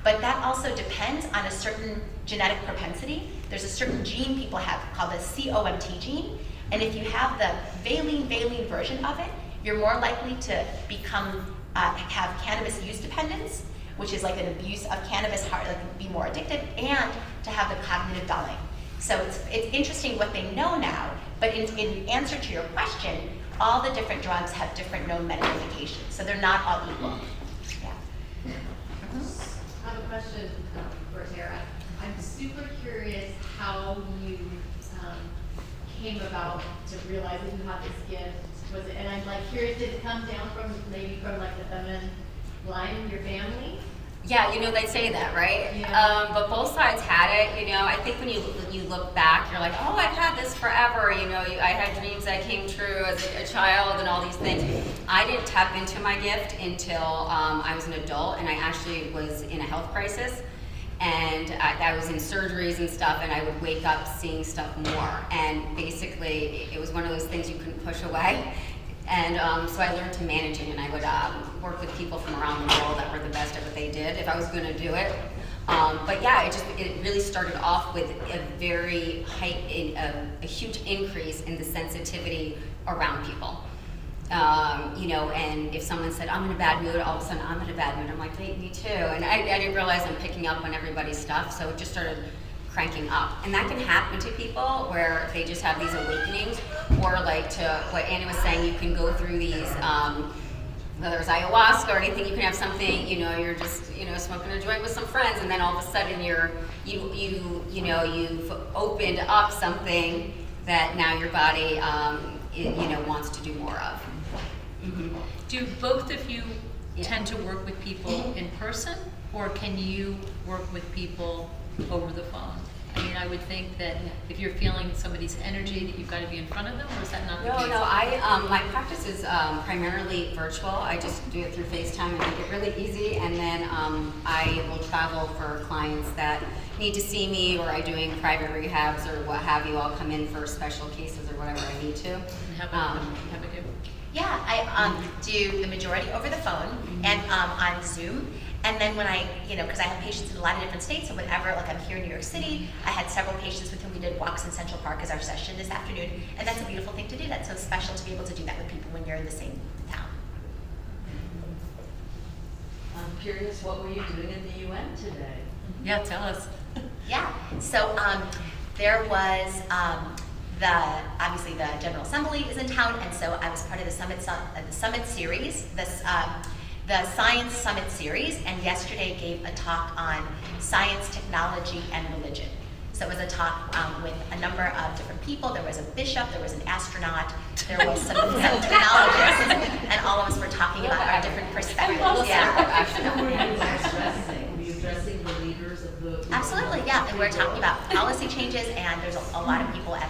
But that also depends on a certain genetic propensity. There's a certain gene people have called the COMT gene. And if you have the valine version of it, you're more likely to become, have cannabis use dependence, which is like an abuse of cannabis, like be more addicted, and to have the cognitive dulling. So it's interesting what they know now, but in answer to your question, all the different drugs have different known medical indications, so they're not all equal. Yeah. I have a question for Tara. I'm super curious how you came about to realize that you had this gift. Was it, and I'm like curious, did it come down from maybe from like the feminine line in your family? Yeah, they say that, right? Yeah. But both sides had it. I think when you look back, you're like, oh, I've had this forever. I had dreams that came true as a child and all these things. I didn't tap into my gift until I was an adult, and I actually was in a health crisis. And I was in surgeries and stuff, and I would wake up seeing stuff more. And basically, it was one of those things you couldn't push away. And so I learned to manage it, and I would work with people from around the world that were the best at what they did if I was going to do it. But yeah, it really started off with a very a huge increase in the sensitivity around people. And if someone said, I'm in a bad mood, all of a sudden I'm in a bad mood. I'm like, hey, me too. And I didn't realize I'm picking up on everybody's stuff, so it just started cranking up. And that can happen to people where they just have these awakenings, or like to what Annie was saying, you can go through these, whether it's ayahuasca or anything, you can have something, you're just, smoking a joint with some friends, and then all of a sudden you've opened up something that now your body, wants to do more of. Mm-hmm. Do both of you tend to work with people in person, or can you work with people over the phone? I mean, I would think that if you're feeling somebody's energy, that you've got to be in front of them, or is that not the case? No, my practice is primarily virtual. I just do it through FaceTime and make it really easy, and then I will travel for clients that need to see me, or I'm doing private rehabs or what have you. I'll come in for special cases or whatever I need to. And how about you? Yeah, I do the majority over the phone and on Zoom. And then when I, because I have patients in a lot of different states, so whenever, like I'm here in New York City, I had several patients with whom we did walks in Central Park as our session this afternoon. And that's a beautiful thing to do. That's so special to be able to do that with people when you're in the same town. I'm curious, what were you doing in the UN today? Yeah, tell us. Yeah, so there was obviously the General Assembly is in town, and so I was part of the Summit series, the Science Summit series, and yesterday gave a talk on science, technology, and religion. So it was a talk with a number of different people. There was a bishop, there was an astronaut, there was some technologists, and all of us were talking about our different perspectives. Who were you addressing? Were you addressing the leaders of the... Absolutely, yeah. And we're talking about policy changes, and there's a lot of people at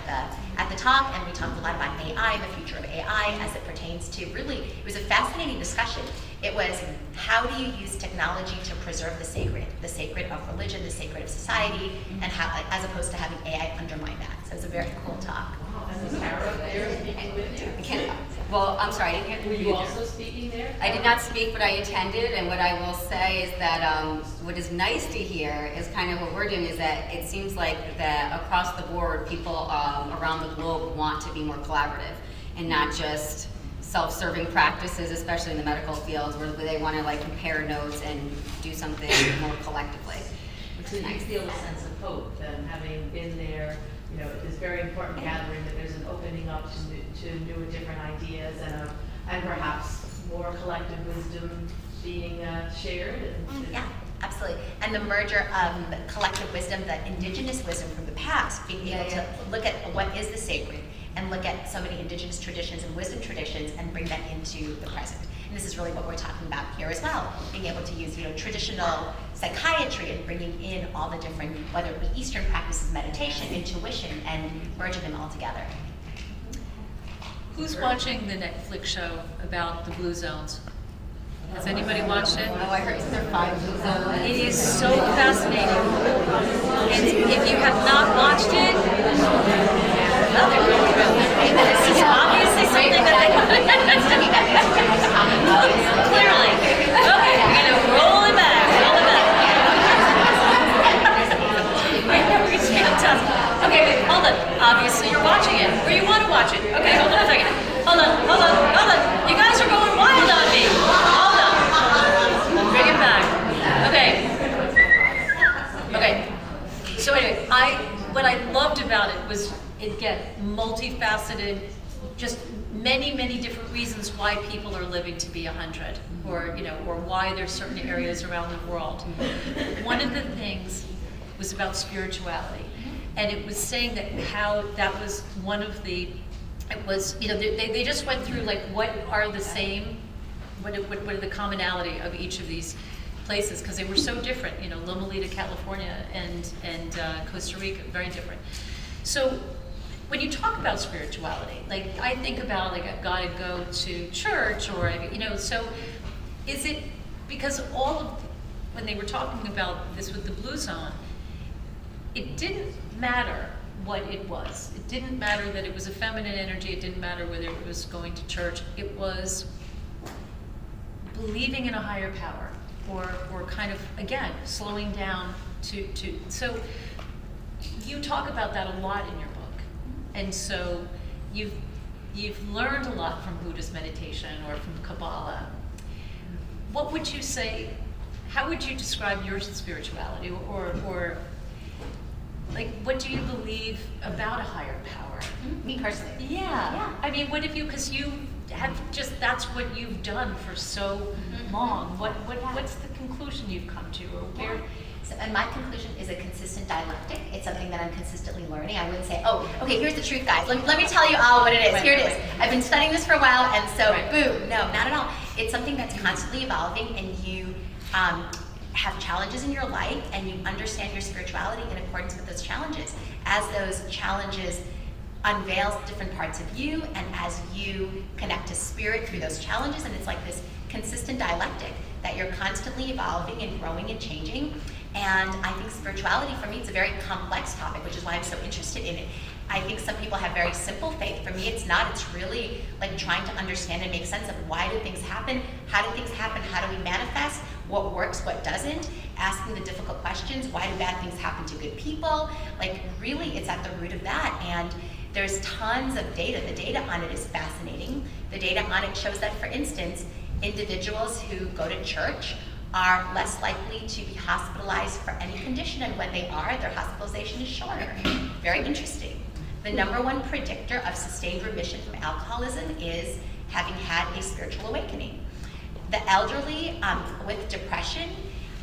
the talk, and we talked a lot about AI, the future of AI as it pertains to really, it was a fascinating discussion. It was, how do you use technology to preserve the sacred of religion, the sacred of society, and how, as opposed to having AI undermine that. So it was a very cool talk. And was Tara there speaking with you? Well, I'm sorry, I didn't hear. Were you also speaking there? I did not speak, but I attended, and what I will say is that what is nice to hear is kind of what we're doing is that it seems like that across the board, people around the globe want to be more collaborative and not just self-serving practices, especially in the medical fields, where they want to like compare notes and do something more collectively, which So is you nice. feel a sense of hope, and having been there, this very important gathering, that there's an opening up to new and different ideas, and perhaps more collective wisdom being shared. Yeah, absolutely. And the merger of collective wisdom, the indigenous wisdom from the past, being able to look at what is the sacred and look at so many indigenous traditions and wisdom traditions and bring that into the present. And this is really what we're talking about here as well, being able to use, traditional psychiatry and bringing in all the different, whether it be Eastern practices, meditation, intuition, and merging them all together. Who's watching the Netflix show about the blue zones? Has anybody watched it? Oh, I heard there are 5 blue zones. It is so fascinating. And if you have not watched it, well, they're going through. This is obviously something that clearly. Okay, we're gonna roll it back, roll it back. Okay, wait, hold on. Obviously you're watching it, or you want to watch it. Okay, hold on a second. Hold on. You guys are going wild on me. Hold on. Bring it back. Okay. So anyway, what I loved about it was multifaceted, just many, many different reasons why people are living to be 100, or why there's certain areas around the world. One of the things was about spirituality, and it was saying that how that was one of the, it was, they just went through like what are the same, what are the commonality of each of these places, because they were so different, Loma Linda, California, and Costa Rica, very different. So when you talk about spirituality, like I think about like I've got to go to church, or so is it because when they were talking about this with the Blue Zone, it didn't matter what it was. It didn't matter that it was a feminine energy. It didn't matter whether it was going to church. It was believing in a higher power, or kind of, again, slowing down to so you talk about that a lot in your book. And so you've learned a lot from Buddhist meditation or from Kabbalah. What would you say, how would you describe your spirituality, or like, what do you believe about a higher power? Me personally. Yeah. I mean, what if because you have that's what you've done for so long. What's the conclusion you've come to, or where? So, and my conclusion is a consistent dialectic. It's something that I'm consistently learning. I wouldn't say, oh, okay, here's the truth, guys. Let me tell you all what it is. Here it is. I've been studying this for a while, and so boom. No, not at all. It's something that's constantly evolving, and you have challenges in your life, and you understand your spirituality in accordance with those challenges. As those challenges unveils different parts of you, and as you connect to spirit through those challenges, and it's like this consistent dialectic that you're constantly evolving and growing and changing. And I think spirituality, for me, it's a very complex topic, which is why I'm so interested in it. I think some people have very simple faith. For me, it's not. It's really like trying to understand and make sense of why do things happen, how do things happen, how do we manifest, what works, what doesn't, asking the difficult questions, why do bad things happen to good people? Like, really, it's at the root of that. And there's tons of data. The data on it is fascinating. The data on it shows that, for instance, individuals who go to church are less likely to be hospitalized for any condition, and when they are, their hospitalization is shorter. Very interesting. The #1 predictor of sustained remission from alcoholism is having had a spiritual awakening. The elderly with depression,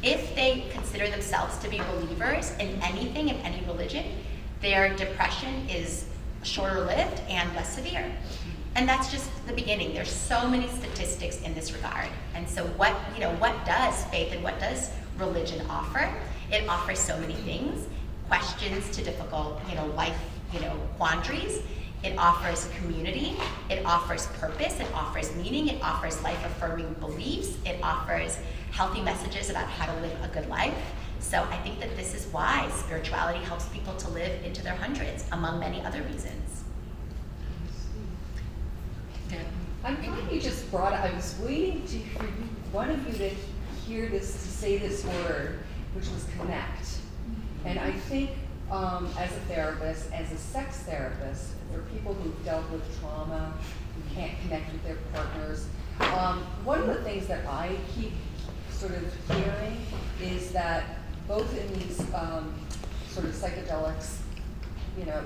if they consider themselves to be believers in anything, in any religion, their depression is shorter lived and less severe. And that's just the beginning. There's so many statistics in this regard. And so what does faith and what does religion offer? It offers so many things, questions to difficult, life, quandaries. It offers community. It offers purpose. It offers meaning. It offers life-affirming beliefs. It offers healthy messages about how to live a good life. So I think that this is why spirituality helps people to live into their hundreds, among many other reasons. I'm glad you just brought it. I was waiting for one of you to hear this, to say this word, which was connect. And I think as a therapist, as a sex therapist, for people who've dealt with trauma, who can't connect with their partners, one of the things that I keep sort of hearing is that both in these sort of psychedelics,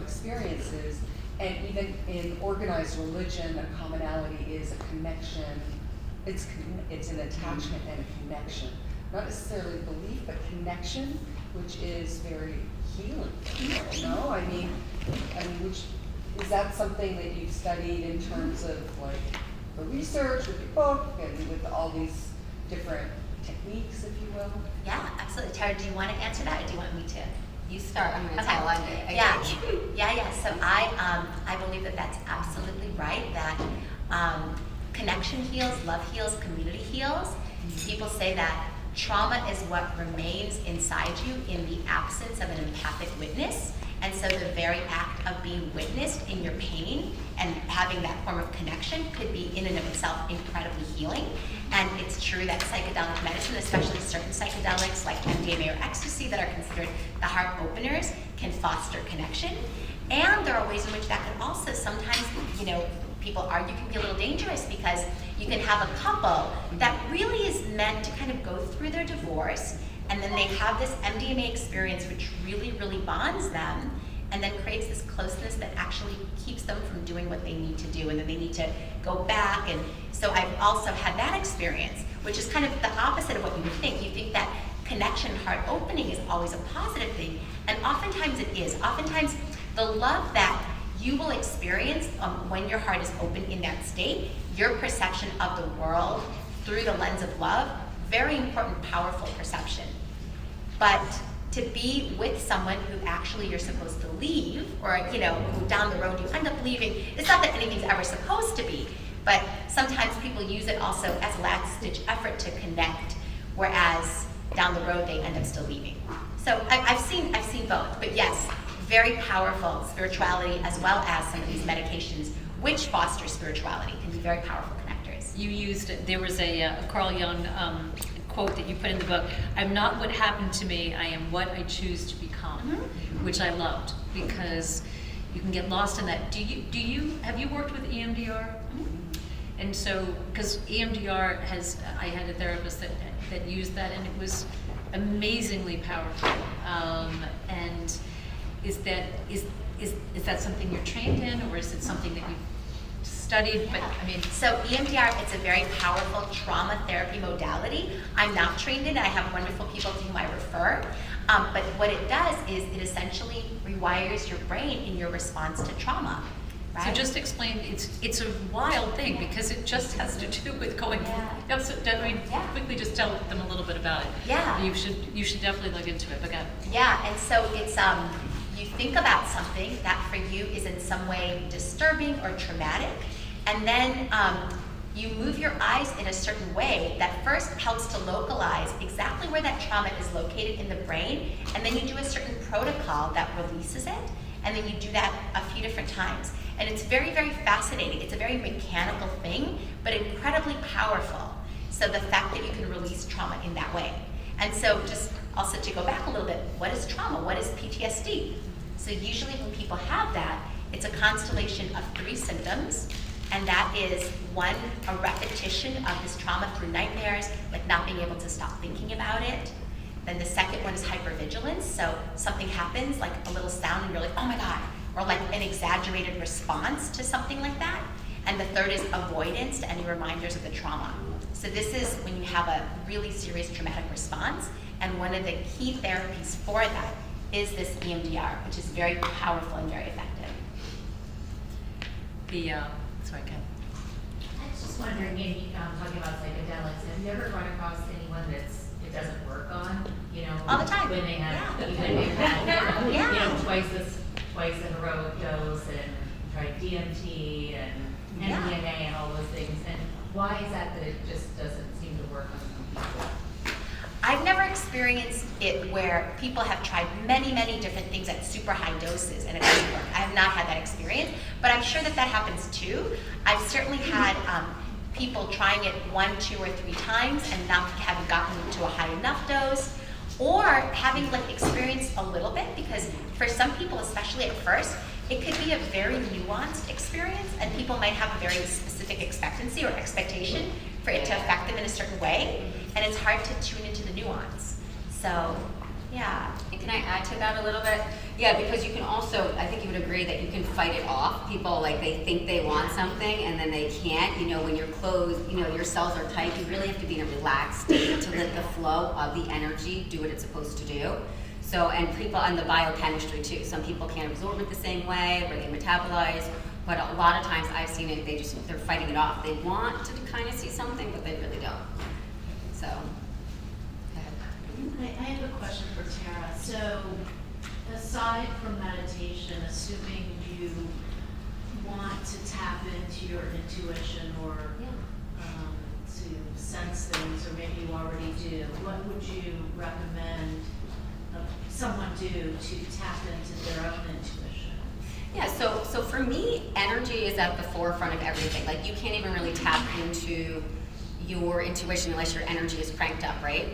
experiences, and even in organized religion, a commonality is a connection. It's an attachment and a connection. Not necessarily belief, but connection, which is very healing. I mean, which is that something that you've studied in terms of like the research with your book and with all these different techniques, if you will? Yeah, absolutely. Tara, do you want to answer that, or do you want me to? You start, I'm gonna Okay. tell on you. I Yeah, think. yeah. So I believe that that's absolutely right. That connection heals, love heals, community heals. People say that trauma is what remains inside you in the absence of an empathic witness. And so the very act of being witnessed in your pain and having that form of connection could be in and of itself incredibly healing. And it's true that psychedelic medicine, especially certain psychedelics like MDMA or ecstasy that are considered the heart openers, can foster connection. And there are ways in which that can also sometimes, people argue can be a little dangerous, because you can have a couple that really is meant to kind of go through their divorce, and then they have this MDMA experience which really, really bonds them, and then creates this closeness that actually keeps them from doing what they need to do, and then they need to go back. And so I've also had that experience, which is kind of the opposite of what you would think. You think that connection, heart opening is always a positive thing, and oftentimes it is. Oftentimes the love that you will experience when your heart is open in that state, your perception of the world through the lens of love, very important, powerful perception. But to be with someone who actually you're supposed to leave, or who down the road you end up leaving, it's not that anything's ever supposed to be, but sometimes people use it also as a last-ditch effort to connect, whereas down the road they end up still leaving. So I've seen both, but yes, very powerful spirituality as well as some of these medications which foster spirituality can be very powerful connectors. There was a Carl Jung quote that you put in the book, "I'm not what happened to me, I am what I choose to become," which I loved, because you can get lost in that. Have you worked with EMDR? And so, because EMDR I had a therapist that used that, and it was amazingly powerful. And is that something you're trained in, or is it something that you've studied? But I mean, so EMDR, it's a very powerful trauma therapy modality. I'm not trained in it. I have wonderful people to whom I refer. But what it does is it essentially rewires your brain in your response to trauma. Right? so just explain. It's a wild thing, because it just has to do with going. Yeah. Yeah. Quickly just tell them a little bit about it. Yeah. You should definitely look into it. But go. Yeah, and so it's you think about something that for you is in some way disturbing or traumatic, and then you move your eyes in a certain way that first helps to localize exactly where that trauma is located in the brain, and then you do a certain protocol that releases it, and then you do that a few different times. And it's very, very fascinating. It's a very mechanical thing, but incredibly powerful. So the fact that you can release trauma in that way. And so just also to go back a little bit, what is trauma? What is PTSD? So usually when people have that, it's a constellation of 3 symptoms, and that is 1, a repetition of this trauma through nightmares, like not being able to stop thinking about it. Then the second one is hypervigilance, so something happens, like a little sound, and you're like, oh my God, or like an exaggerated response to something like that. And the third is avoidance to any reminders of the trauma. So this is when you have a really serious traumatic response, and one of the key therapies for that is this EMDR, which is very powerful and very effective. Sorry, Ken. I was just wondering, talking about psychedelics, have you ever run across anyone it doesn't work on? All the time. When they have, Yeah. even if they've had, Yeah. twice a heroic dose and tried DMT and Yeah. MDMA and all those things, and why is that it just doesn't seem to work on some people? I've never experienced it where people have tried many, many different things at super high doses and it doesn't work. I have not had that experience, but I'm sure that happens too. I've certainly had people trying it 1, 2, or 3 times and not having gotten to a high enough dose, or having experienced a little bit, because for some people, especially at first, it could be a very nuanced experience, and people might have a very specific expectancy or expectation for it to affect them in a certain way, and it's hard to tune into the nuance. So, yeah. And can I add to that a little bit? Yeah, because you can also, I think you would agree that you can fight it off. People, they think they want something and then they can't. When you're closed, your cells are tight, you really have to be in a relaxed state to let the flow of the energy do what it's supposed to do. So, and people, and the biochemistry too. Some people can't absorb it the same way, or they metabolize, but a lot of times I've seen it, they're fighting it off. They want to kind of see something, but they really don't. So, go ahead. I have a question for Tara. So, aside from meditation, assuming you want to tap into your intuition or to sense things, or maybe you already do, what would you recommend someone do to tap into their own intuition? Yeah, so for me, energy is at the forefront of everything. Like, you can't even really tap into your intuition unless your energy is cranked up, right?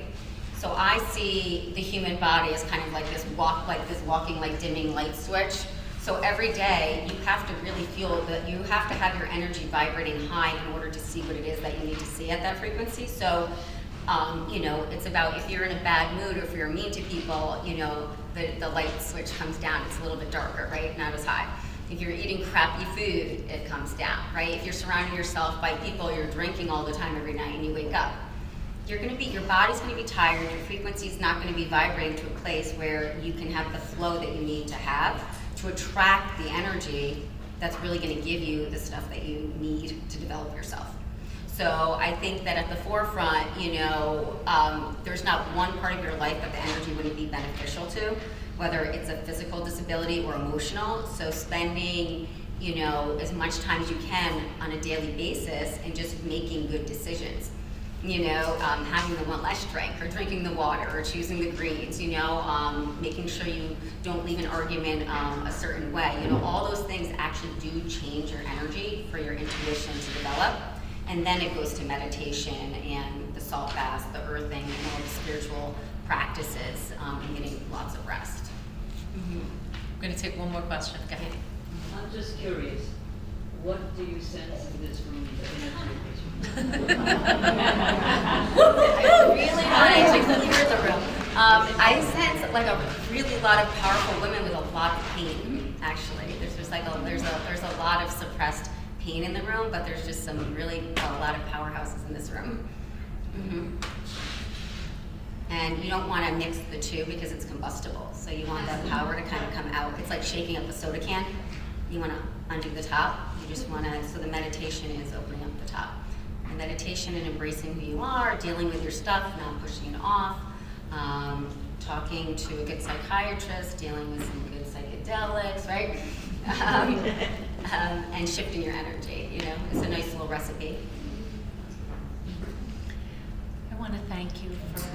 So I see the human body as kind of like this walking, like dimming light switch. So every day, you have to really feel that you have to have your energy vibrating high in order to see what it is that you need to see at that frequency. So, it's about if you're in a bad mood or if you're mean to people, the light switch comes down. It's a little bit darker, right? Not as high. If you're eating crappy food, it comes down, right? If you're surrounding yourself by people, you're drinking all the time every night and you wake up, your body's gonna be tired, your frequency's not gonna be vibrating to a place where you can have the flow that you need to have to attract the energy that's really gonna give you the stuff that you need to develop yourself. So I think that at the forefront, there's not one part of your life that the energy wouldn't be beneficial to, whether it's a physical disability or emotional. So spending, as much time as you can on a daily basis and just making good decisions. Having the one less drink, or drinking the water, or choosing the greens, making sure you don't leave an argument a certain way. All those things actually do change your energy for your intuition to develop. And then it goes to meditation and the salt baths, the earthing, and all the spiritual practices, and getting lots of rest. I'm going to take one more question. Go ahead. I'm just curious, what do you sense in this room, the energy? I really wanted to clear the room. I sense like a really lot of powerful women with a lot of pain. Actually, there's a lot of suppressed pain in the room, but there's just a lot of powerhouses in this room. And you don't want to mix the two because it's combustible. So you want that power to kind of come out. It's like shaking up a soda can. You want to undo the top. You just want to. So the meditation is opening up the top. And meditation and embracing who you are, dealing with your stuff, not pushing it off, talking to a good psychiatrist, dealing with some good psychedelics, right? And shifting your energy, it's a nice little recipe. I want to thank you for